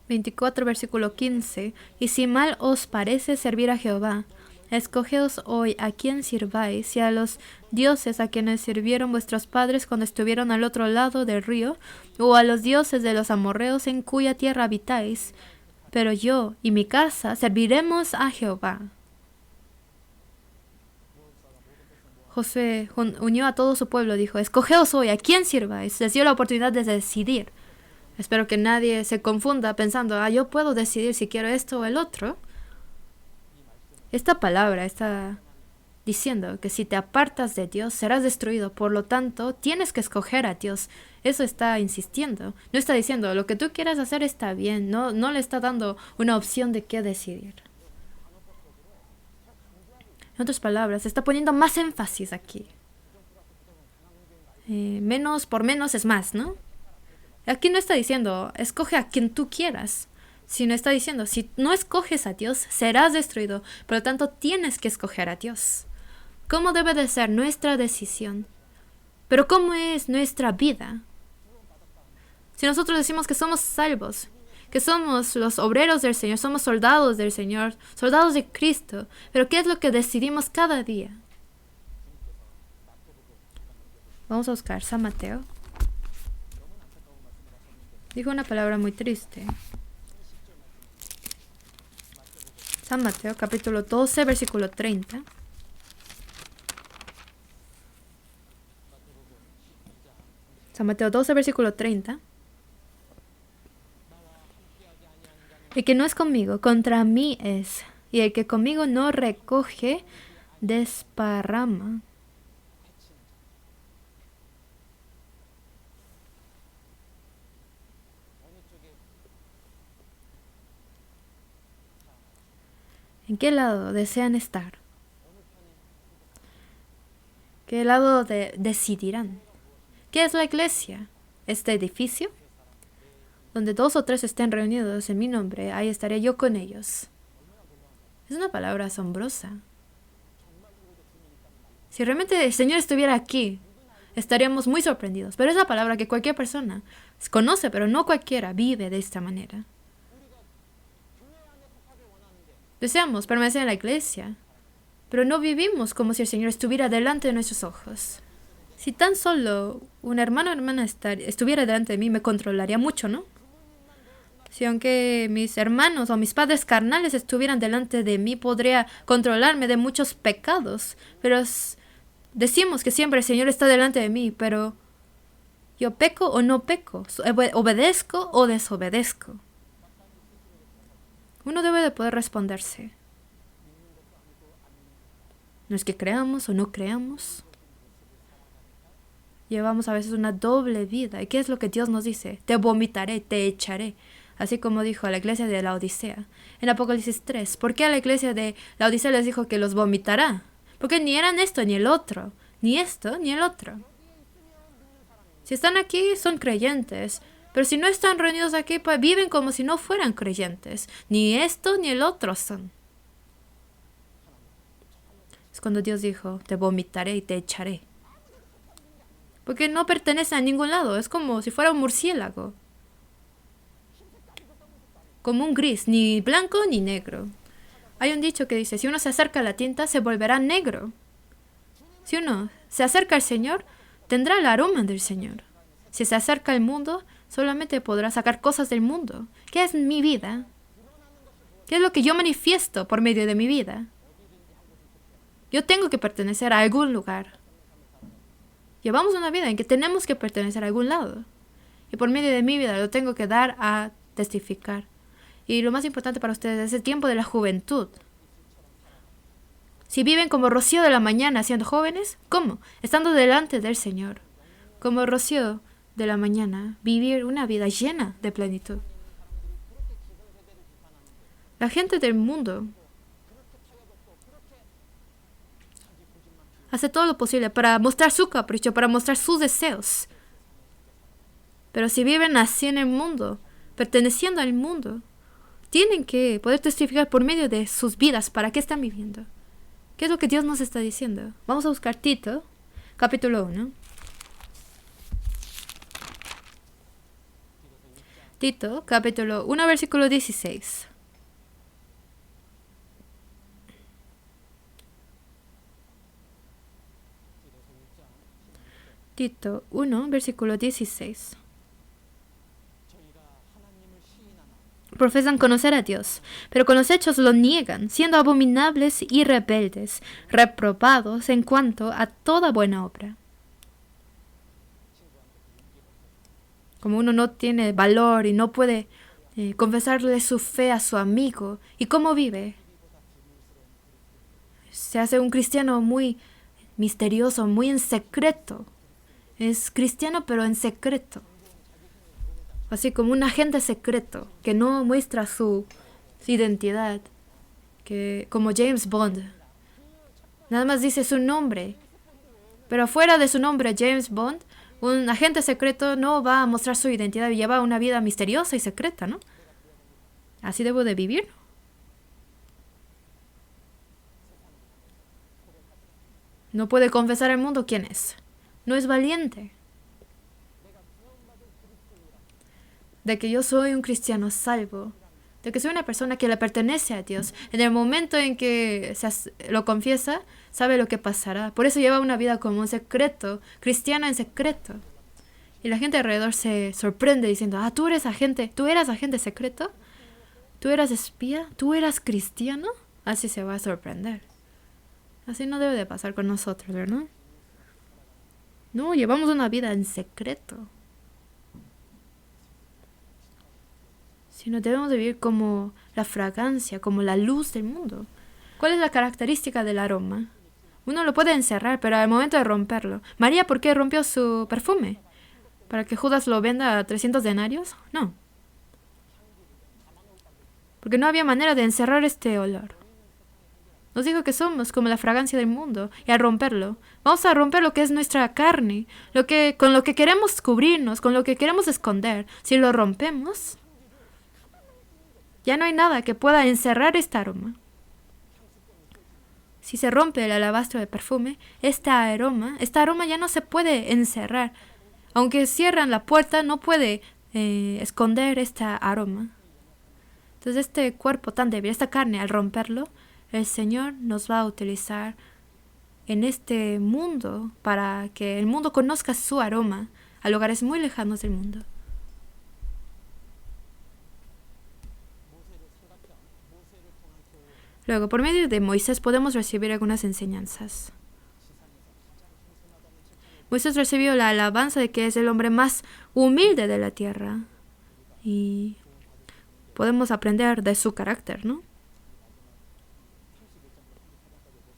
Versículo 15. Y si mal os parece servir a Jehová, escogeos hoy a quién sirváis, y a los dioses a quienes sirvieron vuestros padres cuando estuvieron al otro lado del río, o a los dioses de los amorreos en cuya tierra habitáis. Pero yo y mi casa serviremos a Jehová. Josué unió a todo su pueblo, dijo: escogeos hoy a quién sirváis. Les dio la oportunidad de decidir. Espero que nadie se confunda pensando: yo puedo decidir si quiero esto o el otro. Esta palabra está diciendo que si te apartas de Dios serás destruido. Por lo tanto, tienes que escoger a Dios. Eso está insistiendo. No está diciendo lo que tú quieras hacer está bien. No le está dando una opción de qué decidir. En otras palabras, está poniendo más énfasis aquí. Menos por menos es más, ¿no? Aquí no está diciendo escoge a quien tú quieras, sino está diciendo si no escoges a Dios serás destruido. Por lo tanto, tienes que escoger a Dios. ¿Cómo debe de ser nuestra decisión? Pero ¿cómo es nuestra vida? Si nosotros decimos que somos salvos, que somos los obreros del Señor, somos soldados del Señor, soldados de Cristo, pero ¿qué es lo que decidimos cada día? Vamos a buscar San Mateo. Dijo una palabra muy triste. San Mateo, capítulo 12, versículo 30. San Mateo 12, versículo 30. El que no es conmigo, contra mí es. Y el que conmigo no recoge, desparrama. ¿En qué lado desean estar? ¿Qué lado decidirán? ¿Qué es la iglesia? ¿Este edificio? Donde 2 o 3 estén reunidos en mi nombre, ahí estaré yo con ellos. Es una palabra asombrosa. Si realmente el Señor estuviera aquí, estaríamos muy sorprendidos. Pero es la palabra que cualquier persona conoce, pero no cualquiera vive de esta manera. Deseamos permanecer en la iglesia, pero no vivimos como si el Señor estuviera delante de nuestros ojos. Si tan solo un hermano o hermana estuviera delante de mí, me controlaría mucho, ¿no? Si aunque mis hermanos o mis padres carnales estuvieran delante de mí, podría controlarme de muchos pecados. Pero decimos que siempre el Señor está delante de mí, pero ¿yo peco o no peco? ¿Obedezco o desobedezco? Uno debe de poder responderse. No es que creamos o no creamos. Llevamos a veces una doble vida. ¿Y qué es lo que Dios nos dice? Te vomitaré, te echaré. Así como dijo a la iglesia de la Odisea. En Apocalipsis 3. ¿Por qué a la iglesia de la Odisea les dijo que los vomitará? Porque ni eran esto ni el otro. Ni esto ni el otro. Si están aquí, son creyentes. Pero si no están reunidos aquí, pues viven como si no fueran creyentes. Ni esto ni el otro son. Es cuando Dios dijo, te vomitaré y te echaré. Porque no pertenece a ningún lado. Es como si fuera un murciélago. Como un gris, ni blanco ni negro. Hay un dicho que dice, si uno se acerca a la tinta, se volverá negro. Si uno se acerca al Señor, tendrá el aroma del Señor. Si se acerca al mundo, solamente podrá sacar cosas del mundo. ¿Qué es mi vida? ¿Qué es lo que yo manifiesto por medio de mi vida? Yo tengo que pertenecer a algún lugar. Llevamos una vida en que tenemos que pertenecer a algún lado. Y por medio de mi vida lo tengo que dar a testificar. Y lo más importante para ustedes es el tiempo de la juventud. Si viven como rocío de la mañana siendo jóvenes, ¿cómo? Estando delante del Señor. Como rocío de la mañana, vivir una vida llena de plenitud. La gente del mundo hace todo lo posible para mostrar su capricho, para mostrar sus deseos. Pero si viven así en el mundo, perteneciendo al mundo, tienen que poder testificar por medio de sus vidas para qué están viviendo. ¿Qué es lo que Dios nos está diciendo? Vamos a buscar Tito, capítulo 1. Tito, capítulo 1, versículo 16. Tito 1, versículo 16. Profesan conocer a Dios, pero con los hechos lo niegan, siendo abominables y rebeldes, reprobados en cuanto a toda buena obra. Como uno no tiene valor y no puede confesarle su fe a su amigo, ¿y cómo vive? Se hace un cristiano muy misterioso, muy en secreto. Es cristiano pero en secreto. Así como un agente secreto que no muestra su identidad, que como James Bond. Nada más dice su nombre. Pero fuera de su nombre, James Bond, un agente secreto no va a mostrar su identidad y lleva una vida misteriosa y secreta, ¿no? ¿Así debo de vivir? No puede confesar al mundo quién es. No es valiente. De que yo soy un cristiano salvo, de que soy una persona que le pertenece a Dios. En el momento en que lo confiesa, sabe lo que pasará. Por eso lleva una vida como un secreto, cristiana en secreto. Y la gente alrededor se sorprende diciendo, tú eras agente secreto, tú eras espía, tú eras cristiano. Así se va a sorprender. Así no debe de pasar con nosotros, ¿verdad? No, llevamos una vida en secreto. sino debemos vivir como la fragancia, como la luz del mundo. ¿Cuál es la característica del aroma? Uno lo puede encerrar, pero al momento de romperlo. María, ¿por qué rompió su perfume? ¿Para que Judas lo venda a 300 denarios? No. Porque no había manera de encerrar este olor. Nos dijo que somos como la fragancia del mundo, y al romperlo, vamos a romper lo que es nuestra carne, con lo que queremos cubrirnos, con lo que queremos esconder. Si lo rompemos, ya no hay nada que pueda encerrar este aroma. Si se rompe el alabastro de perfume, este aroma ya no se puede encerrar. Aunque cierran la puerta, no puede esconder este aroma. Entonces este cuerpo tan débil, esta carne, al romperlo, el Señor nos va a utilizar en este mundo para que el mundo conozca su aroma a lugares muy lejanos del mundo. Luego, por medio de Moisés podemos recibir algunas enseñanzas. Moisés recibió la alabanza de que es el hombre más humilde de la tierra. Y podemos aprender de su carácter, ¿no?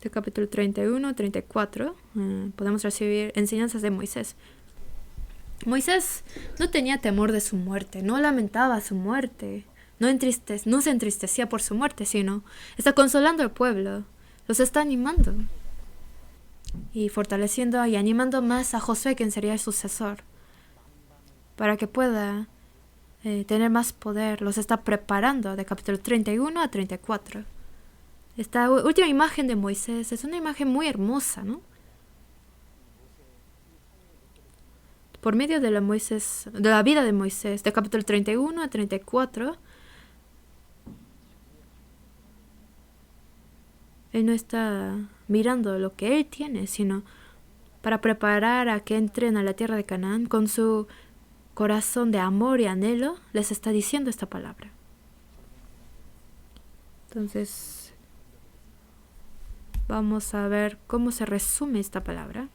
De capítulo 31, 34, podemos recibir enseñanzas de Moisés. Moisés no tenía temor de su muerte, no lamentaba su muerte, no se entristecía por su muerte, sino está consolando al pueblo, los está animando y fortaleciendo y animando más a Josué, quien sería el sucesor, para que pueda tener más poder. Los está preparando de capítulo 31 a 34. Esta última imagen de Moisés es una imagen muy hermosa, ¿no? Por medio de la vida de Moisés, de capítulo 31 a 34, él no está mirando lo que él tiene, sino para preparar a que entren a la tierra de Canaán con su corazón de amor y anhelo, les está diciendo esta palabra. Entonces, vamos a ver cómo se resume esta palabra.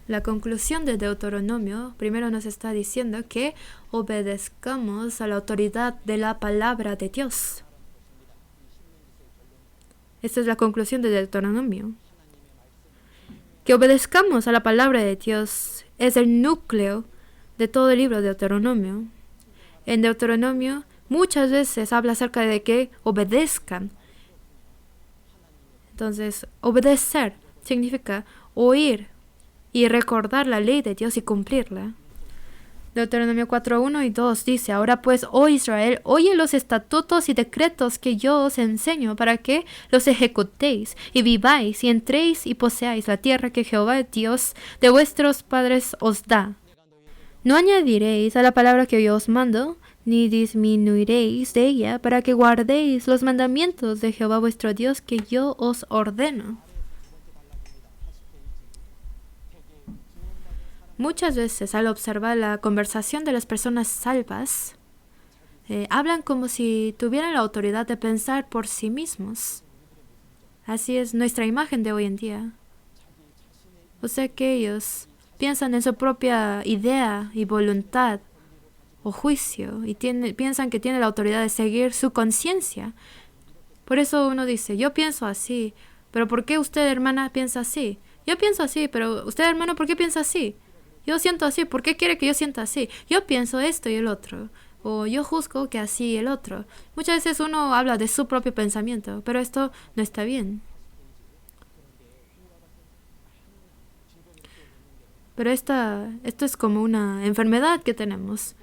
La conclusión de Deuteronomio primero nos está diciendo que obedezcamos a la autoridad de la palabra de Dios. Esta es la conclusión de Deuteronomio. Que obedezcamos a la palabra de Dios es el núcleo de todo el libro de Deuteronomio. En Deuteronomio muchas veces habla acerca de que obedezcan. Entonces, obedecer significa oír y recordar la ley de Dios y cumplirla. Deuteronomio 4:1 y 2 dice: Ahora pues, oh Israel, oye los estatutos y decretos que yo os enseño para que los ejecutéis y viváis y entréis y poseáis la tierra que Jehová Dios de vuestros padres os da. No añadiréis a la palabra que yo os mando, ni disminuiréis de ella, para que guardéis los mandamientos de Jehová vuestro Dios que yo os ordeno. Muchas veces al observar la conversación de las personas salvas, hablan como si tuvieran la autoridad de pensar por sí mismos. Así es nuestra imagen de hoy en día. O sea que ellos piensan en su propia idea y voluntad o juicio y piensan que tienen la autoridad de seguir su conciencia. Por eso uno dice: yo pienso así, pero ¿por qué usted, hermana, piensa así? Yo pienso así, pero usted, hermano, ¿por qué piensa así? Yo siento así, ¿por qué quiere que yo sienta así? Yo pienso esto y el otro, o yo juzgo que así y el otro. Muchas veces uno habla de su propio pensamiento, pero esto no está bien. Pero esto es como una enfermedad que tenemos.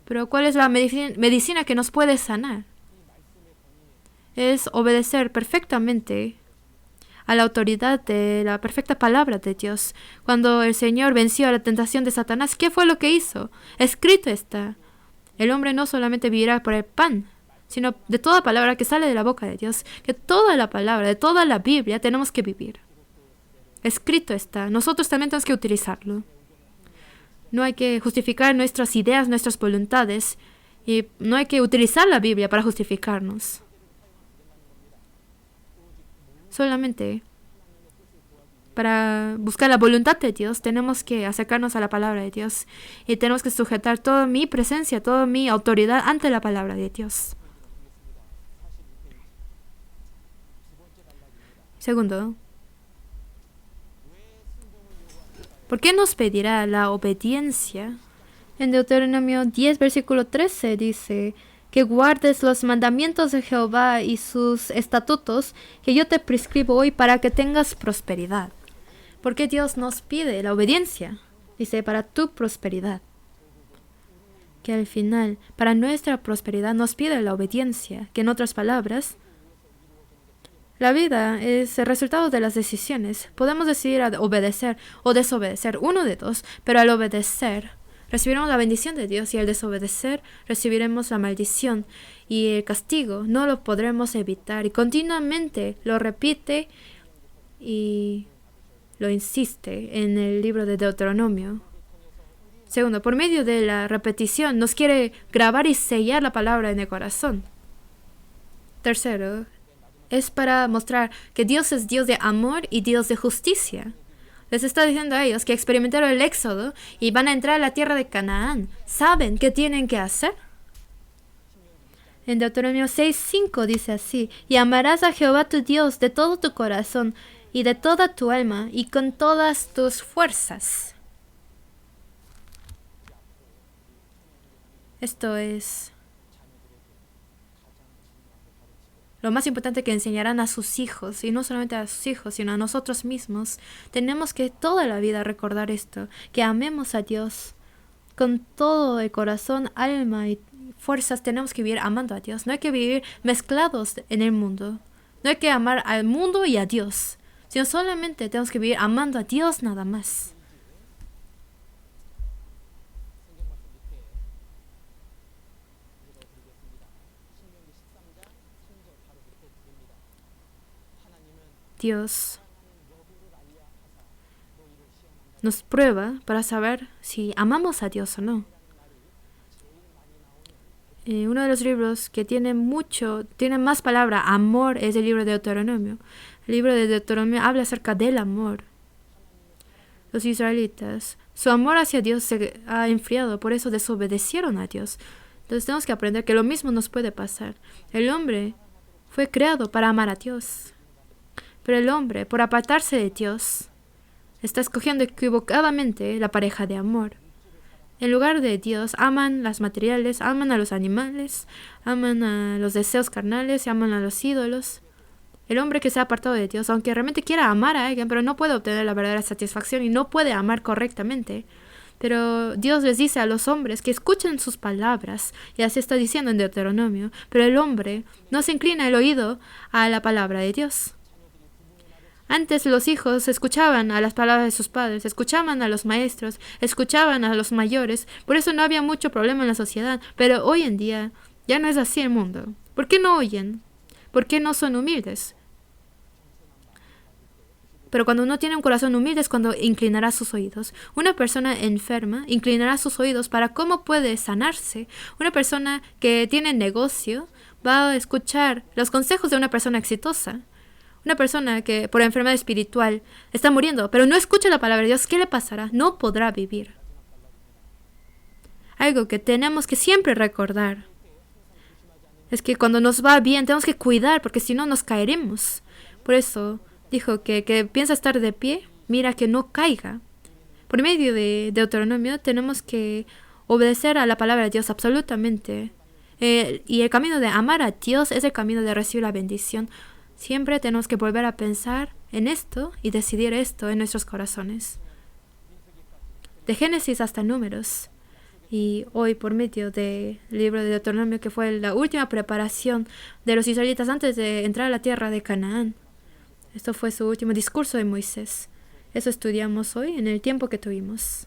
Pero ¿cuál es la medicina que nos puede sanar? Es obedecer perfectamente a la autoridad de la perfecta palabra de Dios. Cuando el Señor venció a la tentación de Satanás, ¿qué fue lo que hizo? Escrito está: el hombre no solamente vivirá por el pan, sino de toda palabra que sale de la boca de Dios. Que toda la palabra, de toda la Biblia, tenemos que vivir. Escrito está. Nosotros también tenemos que utilizarlo. No hay que justificar nuestras ideas, nuestras voluntades, y no hay que utilizar la Biblia para justificarnos. Solamente Para buscar la voluntad de Dios, tenemos que acercarnos a la palabra de Dios y tenemos que sujetar toda mi presencia, toda mi autoridad ante la palabra de Dios. Segundo, ¿por qué nos pedirá la obediencia? En Deuteronomio 10, versículo 13 dice que guardes los mandamientos de Jehová y sus estatutos que yo te prescribo hoy para que tengas prosperidad. ¿Por qué Dios nos pide la obediencia? Dice, para tu prosperidad. Que al final, para nuestra prosperidad nos pide la obediencia, que en otras palabras, la vida es el resultado de las decisiones. Podemos decidir a obedecer o desobedecer, uno de dos, pero al obedecer recibiremos la bendición de Dios y al desobedecer recibiremos la maldición y el castigo. No lo podremos evitar y continuamente lo repite y lo insiste en el libro de Deuteronomio. Segundo, por medio de la repetición nos quiere grabar y sellar la palabra en el corazón. Tercero, es para mostrar que Dios es Dios de amor y Dios de justicia. Les está diciendo a ellos que experimentaron el éxodo y van a entrar a la tierra de Canaán. ¿Saben qué tienen que hacer? En Deuteronomio 6:5 dice así: y amarás a Jehová tu Dios de todo tu corazón y de toda tu alma y con todas tus fuerzas. Esto es lo más importante que enseñarán a sus hijos, y no solamente a sus hijos, sino a nosotros mismos. Tenemos que toda la vida recordar esto, que amemos a Dios con todo el corazón, alma y fuerzas. Tenemos que vivir amando a Dios. No hay que vivir mezclados en el mundo. No hay que amar al mundo y a Dios, sino solamente tenemos que vivir amando a Dios nada más. Dios nos prueba para saber si amamos a Dios o no. Uno de los libros que tiene más palabra amor es el libro de Deuteronomio. El libro de Deuteronomio habla acerca del amor. Los israelitas, su amor hacia Dios se ha enfriado, por eso desobedecieron a Dios. Entonces tenemos que aprender que lo mismo nos puede pasar. El hombre fue creado para amar a Dios. Pero el hombre, por apartarse de Dios, está escogiendo equivocadamente la pareja de amor. En lugar de Dios, aman las materiales, aman a los animales, aman a los deseos carnales y aman a los ídolos. El hombre que se ha apartado de Dios, aunque realmente quiera amar a alguien, pero no puede obtener la verdadera satisfacción y no puede amar correctamente. Pero Dios les dice a los hombres que escuchen sus palabras, y así está diciendo en Deuteronomio, pero el hombre no se inclina el oído a la palabra de Dios. Antes los hijos escuchaban a las palabras de sus padres, escuchaban a los maestros, escuchaban a los mayores, por eso no había mucho problema en la sociedad, pero hoy en día ya no es así el mundo. ¿Por qué no oyen? ¿Por qué no son humildes? Pero cuando uno tiene un corazón humilde es cuando inclinará sus oídos. Una persona enferma inclinará sus oídos para cómo puede sanarse. Una persona que tiene negocio va a escuchar los consejos de una persona exitosa. Una persona que por enfermedad espiritual está muriendo, pero no escucha la palabra de Dios, ¿qué le pasará? No podrá vivir. Algo que tenemos que siempre recordar es que cuando nos va bien tenemos que cuidar, porque si no nos caeremos. Por eso dijo que piensa estar de pie, mira que no caiga. Por medio de Deuteronomio tenemos que obedecer a la palabra de Dios absolutamente. Y el camino de amar a Dios es el camino de recibir la bendición. Siempre tenemos que volver a pensar en esto y decidir esto en nuestros corazones. De Génesis hasta Números. Y hoy por medio del libro de Deuteronomio, que fue la última preparación de los israelitas antes de entrar a la tierra de Canaán. Esto fue su último discurso de Moisés. Eso estudiamos hoy en el tiempo que tuvimos.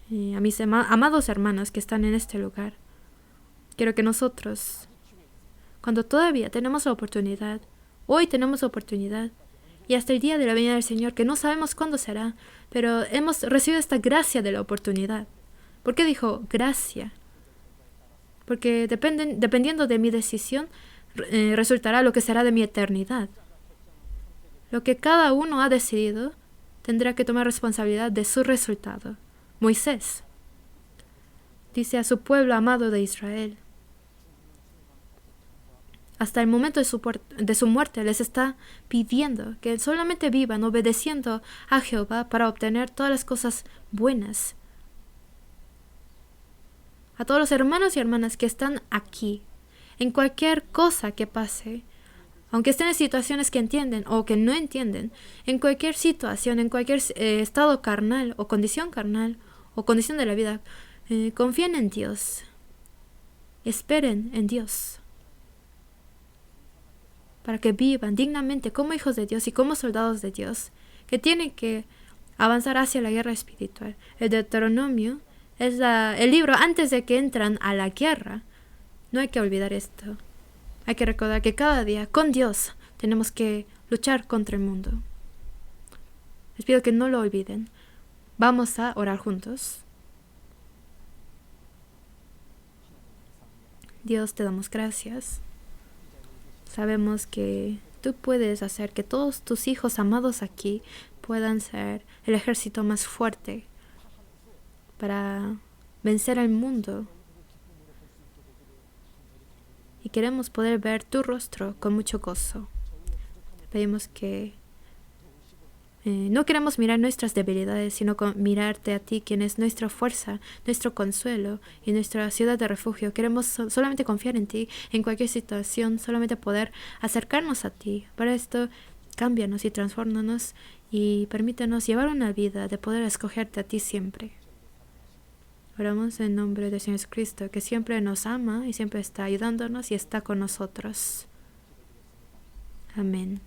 Y a mis amados hermanos que están en este lugar, quiero que nosotros, cuando todavía tenemos la oportunidad, hoy tenemos la oportunidad, y hasta el día de la venida del Señor, que no sabemos cuándo será, pero hemos recibido esta gracia de la oportunidad. ¿Por qué dijo gracia? Porque dependiendo de mi decisión, resultará lo que será de mi eternidad. Lo que cada uno ha decidido tendrá que tomar responsabilidad de su resultado. Moisés dice a su pueblo amado de Israel, hasta el momento de su muerte les está pidiendo que solamente vivan obedeciendo a Jehová para obtener todas las cosas buenas. A todos los hermanos y hermanas que están aquí, en cualquier cosa que pase, aunque estén en situaciones que entienden o que no entienden, en cualquier situación, en cualquier estado carnal o condición de la vida, confíen en Dios, esperen en Dios, para que vivan dignamente como hijos de Dios y como soldados de Dios, que tienen que avanzar hacia la guerra espiritual. El Deuteronomio es el libro antes de que entran a la guerra. No hay que olvidar esto. Hay que recordar que cada día con Dios tenemos que luchar contra el mundo. Les pido que no lo olviden. Vamos a orar juntos. Dios, te damos gracias. Sabemos que tú puedes hacer que todos tus hijos amados aquí puedan ser el ejército más fuerte para vencer al mundo. Y queremos poder ver tu rostro con mucho gozo. Te pedimos que no queremos mirar nuestras debilidades, sino mirarte a ti, quien es nuestra fuerza, nuestro consuelo y nuestra ciudad de refugio. Queremos solamente confiar en ti, en cualquier situación, solamente poder acercarnos a ti. Para esto, cámbianos y transfórmanos y permítanos llevar una vida de poder escogerte a ti siempre. Oramos en nombre del Señor Jesucristo, que siempre nos ama y siempre está ayudándonos y está con nosotros. Amén.